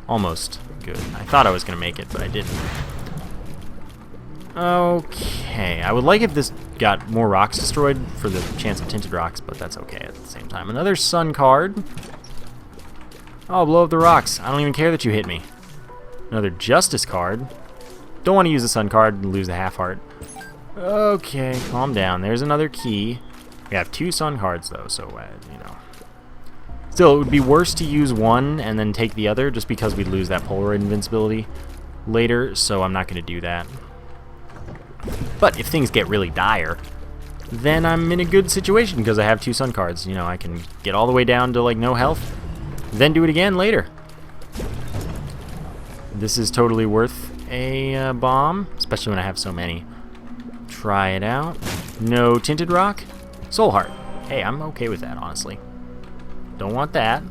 almost good. I thought I was going to make it, but I didn't. Okay, I would like if this got more rocks destroyed for the chance of tinted rocks, but that's okay at the same time. Another sun card. Oh, blow up the rocks. I don't even care that you hit me. Another justice card. Don't want to use the sun card and lose the half heart. Okay, calm down. There's another key. We have 2 sun cards though, so you know. Still, it would be worse to use one and then take the other, just because we'd lose that Polaroid invincibility later. So I'm not going to do that. But if things get really dire, then I'm in a good situation because I have 2 sun cards. You know, I can get all the way down to like no health, then do it again later. This is totally worth a bomb, especially when I have so many. Try it out. No tinted rock. Soul heart. Hey, I'm okay with that, honestly. Don't want that.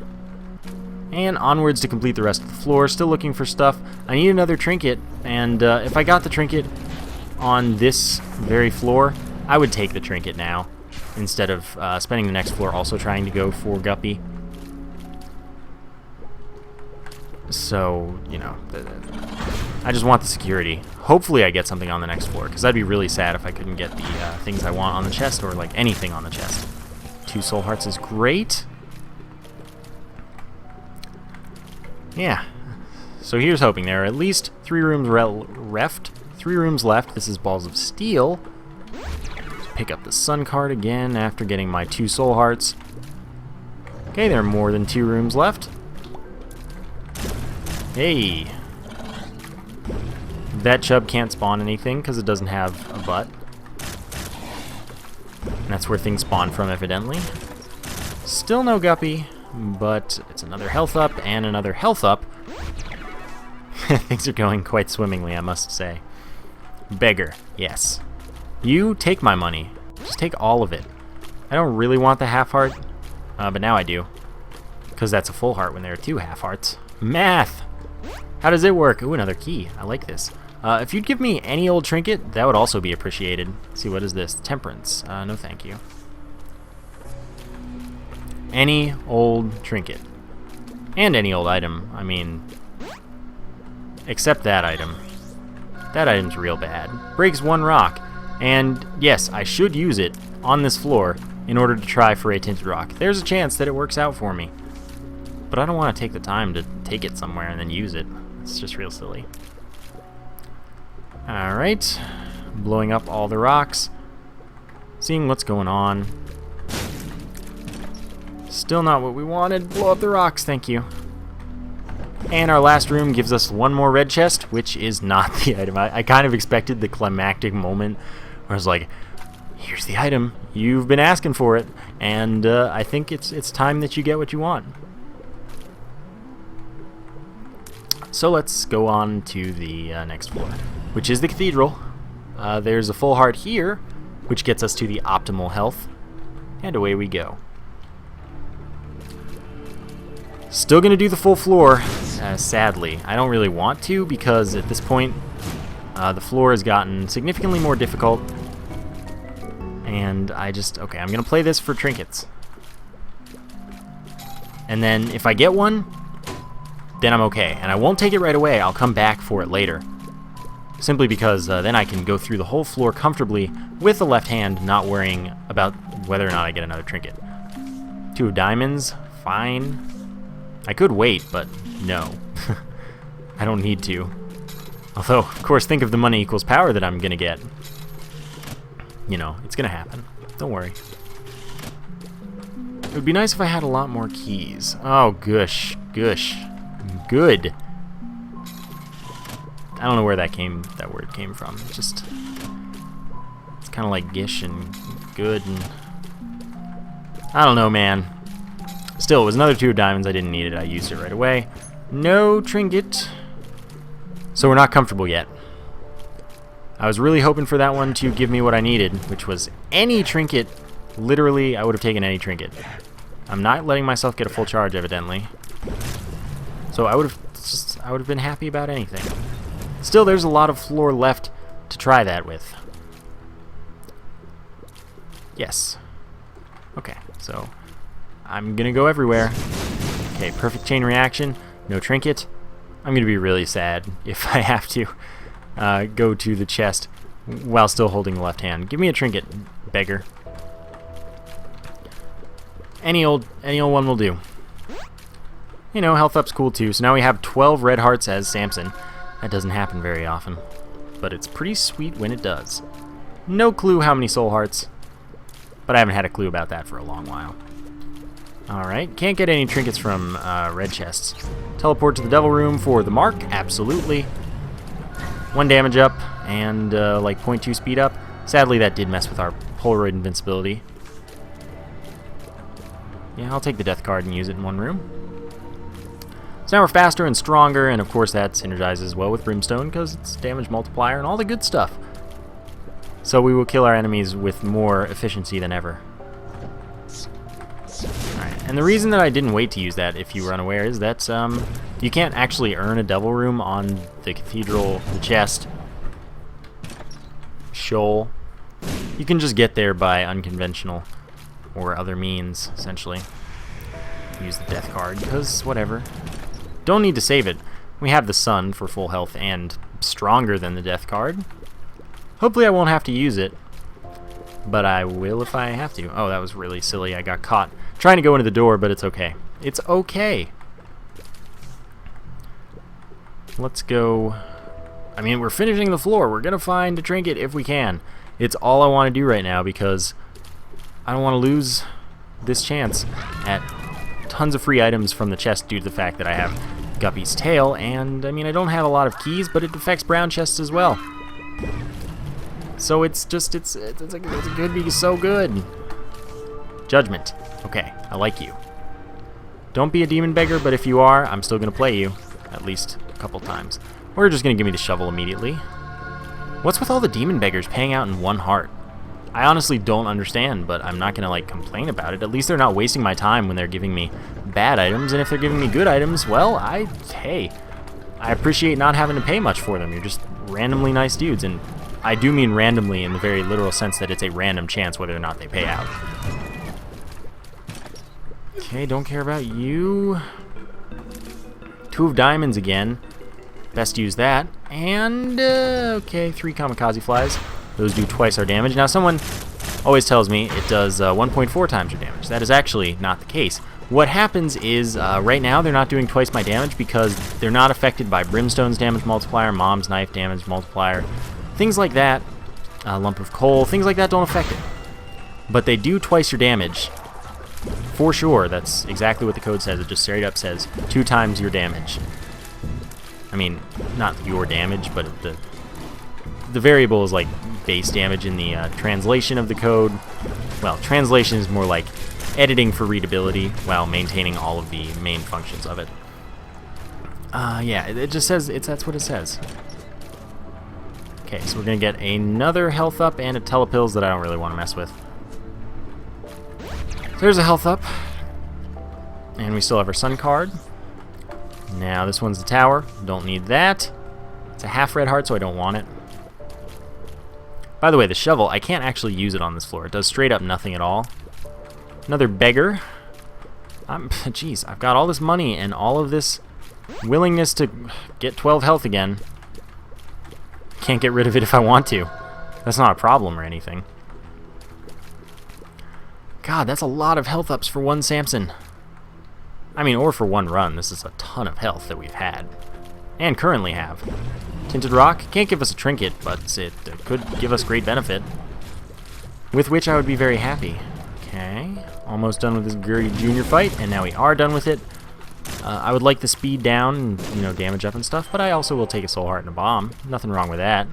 And onwards to complete the rest of the floor. Still looking for stuff. I need another trinket, and if I got the trinket on this very floor, I would take the trinket now, instead of spending the next floor also trying to go for Guppy. So, you know, I just want the security. Hopefully I get something on the next floor, because I'd be really sad if I couldn't get the things I want on the chest, or like anything on the chest. 2 soul hearts is great. Yeah. So here's hoping. There are at least 3 rooms left. 3 rooms left. This is Balls of Steel. Pick up the sun card again after getting my 2 soul hearts. Okay, there are more than 2 rooms left. Hey. That chub can't spawn anything because it doesn't have a butt. And that's where things spawn from, evidently. Still no Guppy, but it's another health up and another health up. Things are going quite swimmingly, I must say. Beggar, yes. You take my money. Just take all of it. I don't really want the half heart, but now I do. Because that's a full heart when there are 2 half hearts. Math! How does it work? Ooh, another key. I like this. If you'd give me any old trinket, that would also be appreciated. Let's see, what is this? Temperance. No thank you. Any old trinket. And any old item. I mean, except that item. That item's real bad. Breaks 1 rock. And yes, I should use it on this floor in order to try for a tinted rock. There's a chance that it works out for me. But I don't want to take the time to take it somewhere and then use it. It's just real silly. Alright. Blowing up all the rocks. Seeing what's going on. Still not what we wanted. Blow up the rocks, thank you. And our last room gives us 1 more red chest, which is not the item. I kind of expected the climactic moment where I was like, here's the item. You've been asking for it. And I think it's time that you get what you want. So let's go on to the next floor, which is the cathedral. There's a full heart here, which gets us to the optimal health. And away we go. Still going to do the full floor, sadly. I don't really want to, because at this point, the floor has gotten significantly more difficult. And okay, I'm going to play this for trinkets. And then if I get one, then I'm okay. And I won't take it right away. I'll come back for it later. Simply because then I can go through the whole floor comfortably with the left hand, not worrying about whether or not I get another trinket. 2 of diamonds, fine. I could wait, but no. I don't need to. Although, of course, think of the money equals power that I'm gonna get. You know, it's gonna happen. Don't worry. It would be nice if I had a lot more keys. Oh, gush. Gush. Good. I don't know where that word came from. It's kind of like gish and good and... I don't know, man. Still, it was another 2 of diamonds. I didn't need it. I used it right away. No trinket. So we're not comfortable yet. I was really hoping for that one to give me what I needed, which was any trinket. Literally, I would have taken any trinket. I'm not letting myself get a full charge, evidently. So I would have been happy about anything. Still, there's a lot of floor left to try that with. Yes. Okay, so I'm gonna go everywhere. Okay, perfect chain reaction. No trinket. I'm gonna be really sad if I have to go to the chest while still holding the left hand. Give me a trinket, beggar. Any old one will do. You know, health up's cool too. So now we have 12 red hearts as Samson. That doesn't happen very often, but it's pretty sweet when it does. No clue how many soul hearts, but I haven't had a clue about that for a long while. Alright, can't get any trinkets from red chests. Teleport to the devil room for the mark, absolutely. 1 damage up and like 0.2 speed up. Sadly, that did mess with our Polaroid invincibility. Yeah, I'll take the death card and use it in 1 room. So now we're faster and stronger, and of course that synergizes well with Brimstone because it's damage multiplier and all the good stuff. So we will kill our enemies with more efficiency than ever. Alright, and the reason that I didn't wait to use that, if you were unaware, is that you can't actually earn a devil room on the cathedral, the chest, shoal. You can just get there by unconventional or other means, essentially. Use the death card, because whatever. Don't need to save it. We have the sun for full health and stronger than the death card. Hopefully I won't have to use it, but I will if I have to. Oh, that was really silly. I got caught trying to go into the door, but it's okay. It's okay. Let's go. I mean, we're finishing the floor. We're going to find a trinket if we can. It's all I want to do right now because I don't want to lose this chance at tons of free items from the chest due to the fact that I have Guppy's tail, and I mean I don't have a lot of keys, but it affects brown chests as well. So it's could be so good. Judgment. Okay, I like you. Don't be a demon beggar, but if you are, I'm still gonna play you at least a couple times. Or you're just gonna give me the shovel immediately. What's with all the demon beggars paying out in 1 heart? I honestly don't understand, but I'm not gonna like complain about it. At least they're not wasting my time when they're giving me bad items, and if they're giving me good items, well, hey, I appreciate not having to pay much for them. You're just randomly nice dudes, and I do mean randomly in the very literal sense that it's a random chance whether or not they pay out. Okay, don't care about you. 2 of diamonds again. Best use that. And, okay, 3 kamikaze flies. Those do twice our damage. Now, someone always tells me it does 1.4 times your damage. That is actually not the case. What happens is, right now, they're not doing twice my damage because they're not affected by Brimstone's damage multiplier, Mom's knife damage multiplier, things like that, lump of coal, things like that don't affect it. But they do twice your damage. For sure, that's exactly what the code says. It just straight up says 2 times your damage. I mean, not your damage, but the variable is like base damage in the translation of the code. Well, translation is more like editing for readability while maintaining all of the main functions of it. Yeah, it just says, that's what it says. Okay, so we're going to get another health up and a telepills that I don't really want to mess with. So there's a health up. And we still have our sun card. Now this one's the tower. Don't need that. It's a half red heart, so I don't want it. By the way, the shovel, I can't actually use it on this floor. It does straight up nothing at all. Another beggar. Jeez, I've got all this money and all of this willingness to get 12 health again. Can't get rid of it if I want to. That's not a problem or anything. God, that's a lot of health ups for one Samson. I mean, or for one run. This is a ton of health that we've had. And currently have. Tinted Rock can't give us a trinket, but it could give us great benefit. With which I would be very happy. Okay, almost done with this Gurdy Jr. fight, and now we are done with it. I would like the speed down and, you know, damage up and stuff, but I also will take a Soul Heart and a Bomb. Nothing wrong with that.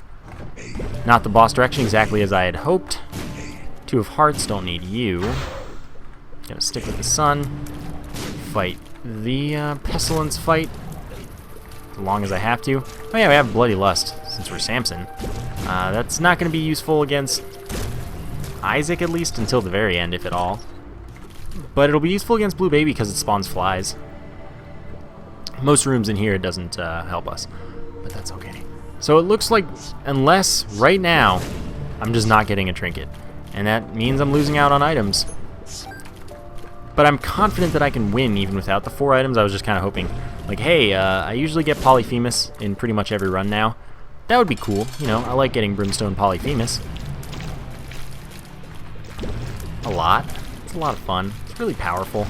Not the boss direction exactly as I had hoped. 2 of Hearts, don't need you. Gonna stick with the Sun. Fight the Pestilence fight. As long as I have to. Oh yeah, we have Bloody Lust, since we're Samson. That's not gonna be useful against Isaac, at least, until the very end, if at all. But it'll be useful against Blue Baby because it spawns flies. Most rooms in here it doesn't help us, but that's okay. So it looks like, unless right now, I'm just not getting a trinket. And that means I'm losing out on items. But I'm confident that I can win even without the 4 items. I was just kind of hoping, like, hey, I usually get Polyphemus in pretty much every run now. That would be cool. You know, I like getting Brimstone Polyphemus. A lot. It's a lot of fun. It's really powerful.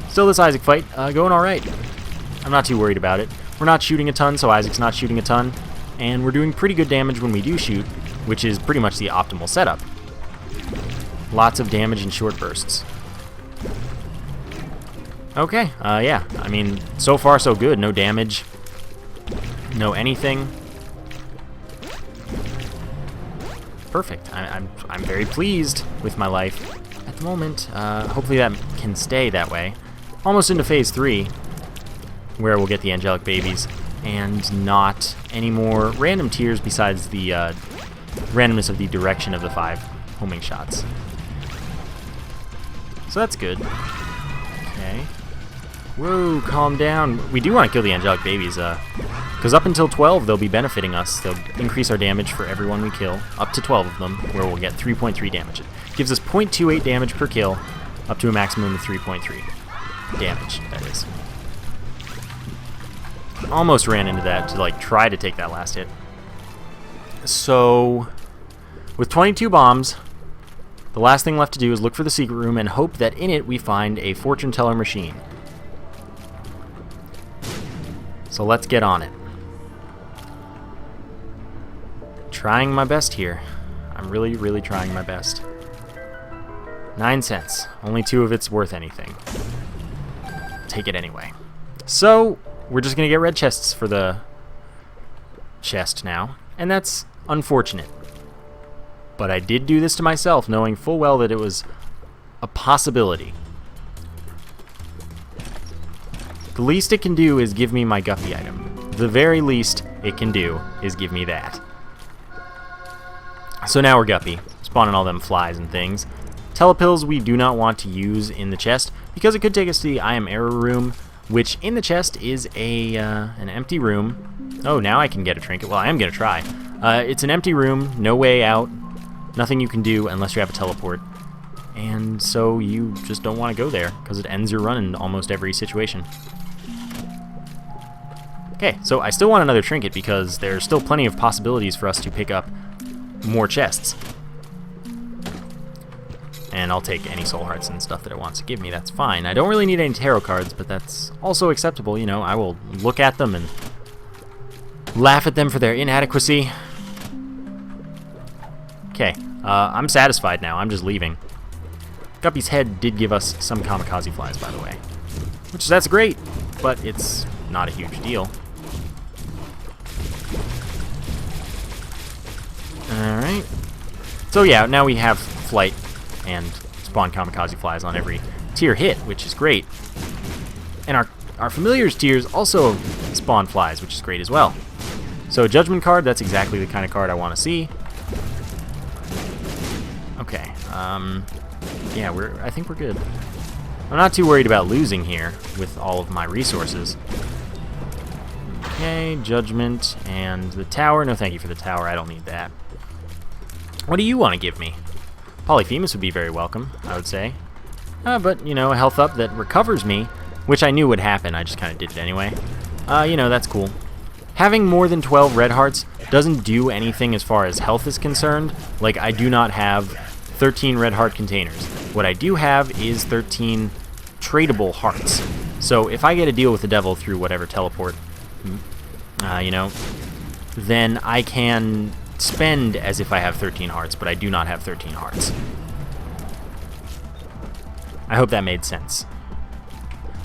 Still, this Isaac fight going alright. I'm not too worried about it. We're not shooting a ton, so Isaac's not shooting a ton. And we're doing pretty good damage when we do shoot, which is pretty much the optimal setup. Lots of damage in short bursts. Okay, yeah. I mean, so far so good. No damage. No anything. Perfect. I'm very pleased with my life at the moment. Hopefully that can stay that way. Almost into phase 3, where we'll get the angelic babies and not any more random tiers besides the randomness of the direction of the 5 homing shots. So that's good. Okay. Whoa, calm down. We do want to kill the angelic babies, because up until 12 they'll be benefiting us. They'll increase our damage for everyone we kill, up to 12 of them, where we'll get 3.3 damage. It gives us 0.28 damage per kill, up to a maximum of 3.3 damage, that is. Almost ran into that to, like, try to take that last hit. So, with 22 bombs, the last thing left to do is look for the secret room and hope that in it we find a fortune teller machine. So let's get on it. Trying my best here. I'm really, really trying my best. 9 cents. Only 2 of it's worth anything. Take it anyway. So, we're just gonna get red chests for the chest now, and that's unfortunate. But I did do this to myself, knowing full well that it was a possibility. The least it can do is give me my guppy item. The very least it can do is give me that. So now we're guppy, spawning all them flies and things. Telepills we do not want to use in the chest, because it could take us to the I Am Error room, which in the chest is an empty room. Oh, now I can get a trinket. Well, I am going to try. It's an empty room, no way out, nothing you can do unless you have a teleport. And so you just don't want to go there, because it ends your run in almost every situation. Okay, so I still want another trinket, because there's still plenty of possibilities for us to pick up more chests. And I'll take any soul hearts and stuff that it wants to give me, that's fine. I don't really need any tarot cards, but that's also acceptable, you know. I will look at them and laugh at them for their inadequacy. Okay, I'm satisfied now, I'm just leaving. Guppy's head did give us some kamikaze flies, by the way. That's great, but it's not a huge deal. Alright. So yeah, now we have flight and spawn kamikaze flies on every tier hit, which is great. And our familiars tiers also spawn flies, which is great as well. So judgment card, that's exactly the kind of card I want to see. Okay, yeah, I think we're good. I'm not too worried about losing here with all of my resources. Okay, judgment and the tower. No, thank you for the tower. I don't need that. What do you want to give me? Polyphemus would be very welcome, I would say. But, you know, a health up that recovers me which I knew would happen, I just kind of did it anyway. You know, that's cool. Having more than 12 red hearts doesn't do anything as far as health is concerned. Like, I do not have 13 red heart containers. What I do have is 13 tradable hearts. So if I get a deal with the devil through whatever teleport, you know, then I can spend as if I have 13 hearts, but I do not have 13 hearts. I hope that made sense.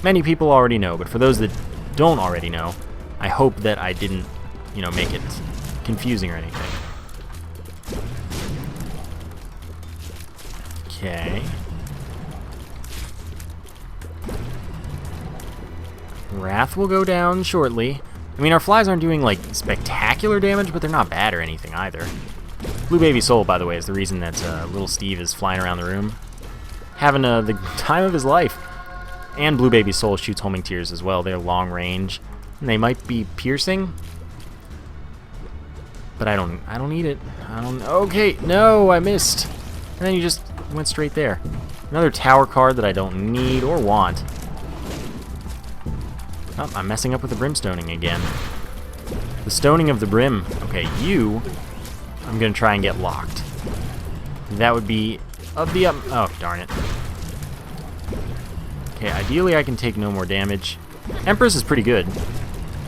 Many people already know, but for those that don't already know, I hope that I didn't, you know, make it confusing or anything. Okay. Wrath will go down shortly. I mean, our flies aren't doing, like, spectacular damage, but they're not bad or anything either. Blue Baby Soul, by the way, is the reason that little Steve is flying around the room, having the time of his life. And Blue Baby Soul shoots homing tears as well. They're long range, and they might be piercing, but I don't need it. Okay, no, I missed. And then you just went straight there. Another tower card that I don't need or want. Oh, I'm messing up with the brimstoning again. The stoning of the brim. Okay, you, I'm gonna try and get locked. That would be of the oh, darn it. Okay, ideally I can take no more damage. Empress is pretty good.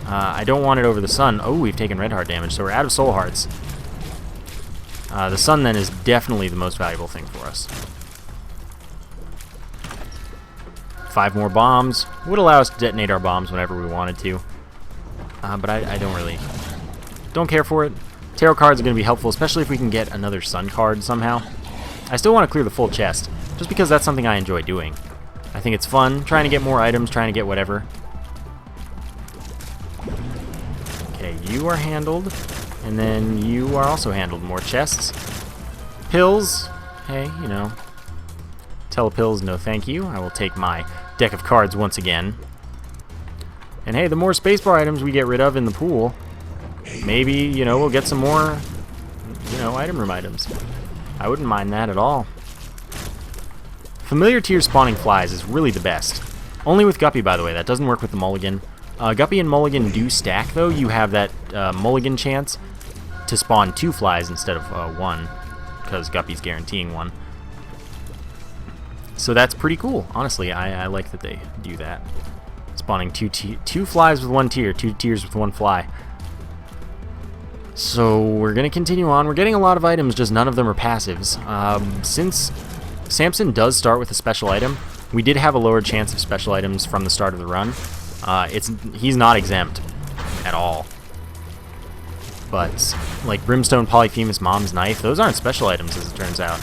I don't want it over the sun. Oh, we've taken red heart damage, so we're out of soul hearts. The sun then is definitely the most valuable thing for us. 5 more bombs would allow us to detonate our bombs whenever we wanted to. But I don't care for it. Tarot cards are going to be helpful, especially if we can get another sun card somehow. I still want to clear the full chest, just because that's something I enjoy doing. I think it's fun, trying to get more items, trying to get whatever. Okay, you are handled, and then you are also handled. More chests. Pills. Hey, you know. Telepills, no thank you. I will take my deck of cards once again. And hey, the more spacebar items we get rid of in the pool, maybe, you know, we'll get some more, you know, item room items. I wouldn't mind that at all. Familiar tier spawning flies is really the best. Only with Guppy, by the way. That doesn't work with the Mulligan. Guppy and Mulligan do stack, though. You have that Mulligan chance to spawn 2 flies instead of 1, because Guppy's guaranteeing 1. So that's pretty cool. Honestly, I like that they do that. Spawning 2 flies with 1 tier, 2 tiers with 1 fly. So we're going to continue on. We're getting a lot of items, just none of them are passives. Since Samson does start with a special item, we did have a lower chance of special items from the start of the run. He's not exempt at all. But like Brimstone, Polyphemus, Mom's Knife, those aren't special items as it turns out,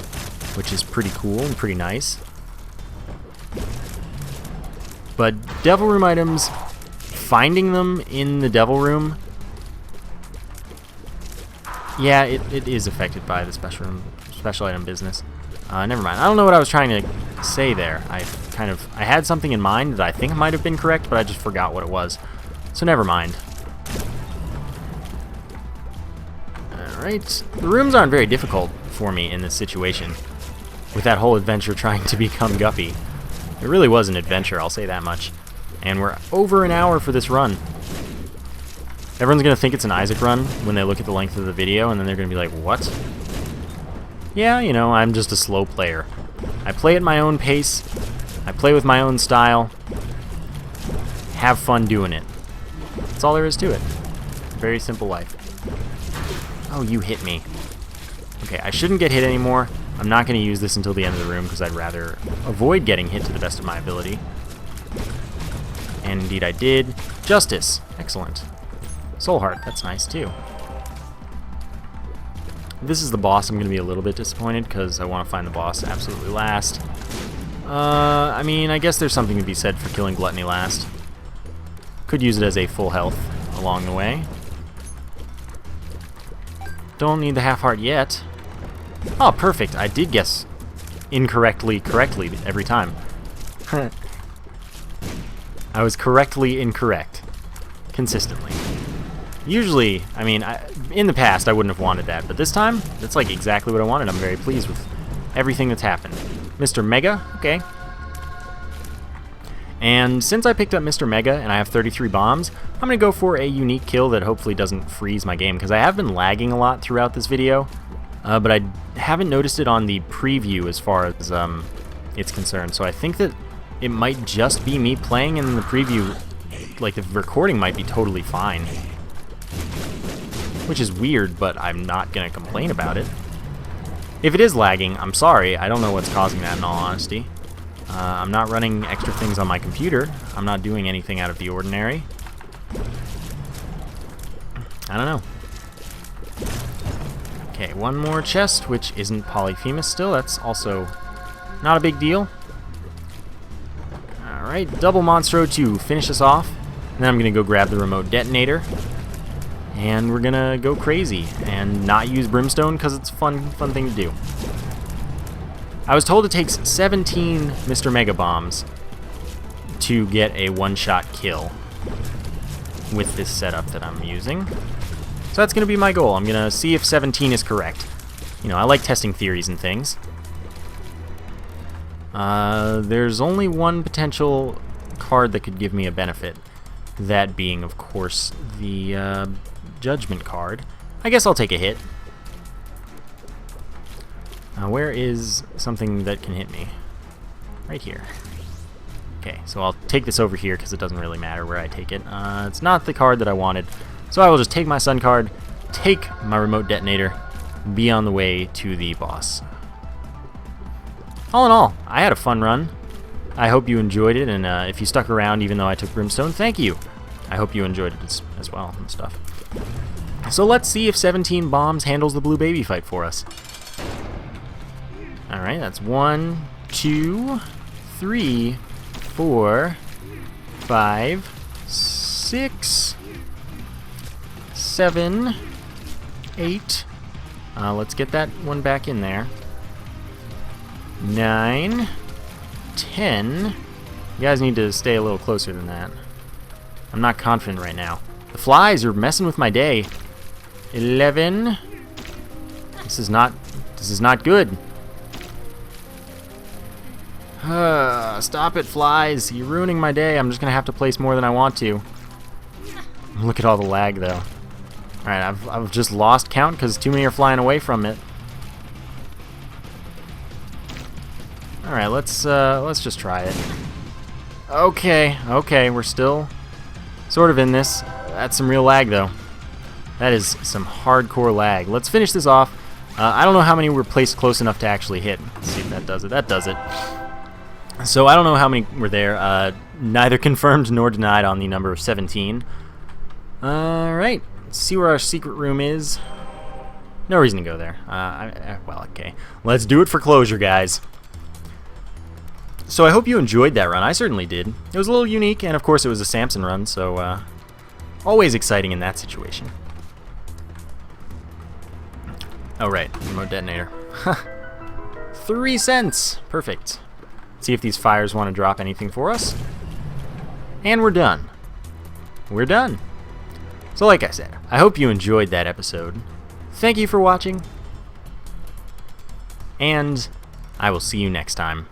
which is pretty cool and pretty nice. But Devil Room items, finding them in the Devil Room, yeah, it is affected by the special item business. Never mind. I don't know what I was trying to say there. I had something in mind that I think might have been correct, but I just forgot what it was. So never mind. Alright. The rooms aren't very difficult for me in this situation, with that whole adventure trying to become Guppy. It really was an adventure, I'll say that much. And we're over an hour for this run. Everyone's going to think it's an Isaac run when they look at the length of the video, and then they're going to be like, what? Yeah, you know, I'm just a slow player. I play at my own pace, I play with my own style, have fun doing it. That's all there is to it. Very simple life. Oh, you hit me. Okay, I shouldn't get hit anymore. I'm not going to use this until the end of the room because I'd rather avoid getting hit to the best of my ability. And indeed I did. Justice. Excellent. Soul Heart. That's nice too. If this is the boss, I'm going to be a little bit disappointed because I want to find the boss absolutely last. I mean, I guess there's something to be said for killing Gluttony last. Could use it as a full health along the way. Don't need the half heart yet. Oh, perfect. I did guess correctly every time. I was correctly incorrect. Consistently. Usually, I mean, in the past I wouldn't have wanted that, but this time, that's like exactly what I wanted. I'm very pleased with everything that's happened. Mr. Mega, okay. And since I picked up Mr. Mega and I have 33 bombs, I'm going to go for a unique kill that hopefully doesn't freeze my game, because I have been lagging a lot throughout this video, but I haven't noticed it on the preview as far as it's concerned. So I think that it might just be me playing in the preview, like the recording might be totally fine. Which is weird, but I'm not going to complain about it. If it is lagging, I'm sorry. I don't know what's causing that in all honesty. I'm not running extra things on my computer. I'm not doing anything out of the ordinary. I don't know. Okay, one more chest, which isn't Polyphemus still. That's also not a big deal. Alright, double Monstro to finish us off. And then I'm going to go grab the remote detonator. And we're going to go crazy and not use Brimstone because it's a fun thing to do. I was told it takes 17 Mr. Mega Bombs to get a one-shot kill with this setup that I'm using. So that's going to be my goal. I'm going to see if 17 is correct. You know, I like testing theories and things. There's only one potential card that could give me a benefit. That being, of course, the Judgment card. I guess I'll take a hit. Where is something that can hit me? Right here. Okay, so I'll take this over here because it doesn't really matter where I take it. It's not the card that I wanted, so I will just take my Sun card, take my remote detonator, be on the way to the boss. All in all, I had a fun run. I hope you enjoyed it, and if you stuck around even though I took Brimstone, thank you. I hope you enjoyed it as well and stuff. So let's see if 17 bombs handles the blue baby fight for us. Alright, that's 1, 2, 3, 4, 5, 6, 7, 8. Let's get that one back in there. 9, 10. You guys need to stay a little closer than that. I'm not confident right now. The flies are messing with my day. 11. This is not good. Stop it, flies. You're ruining my day. I'm just going to have to place more than I want to. Look at all the lag, though. Alright, I've just lost count because too many are flying away from it. Alright, let's just try it. Okay, we're still sort of in this. That's some real lag, though. That is some hardcore lag. Let's finish this off. I don't know how many were placed close enough to actually hit. Let's see if that does it. That does it. So I don't know how many were there. Neither confirmed nor denied on the number of 17. Alright, let's see where our secret room is. No reason to go there. Well, okay. Let's do it for closure, guys. So I hope you enjoyed that run. I certainly did. It was a little unique, and of course it was a Samson run, so always exciting in that situation. Oh, right. Remote detonator. 3 cents! Perfect. See if these fires want to drop anything for us. And we're done. We're done. So like I said, I hope you enjoyed that episode. Thank you for watching. And I will see you next time.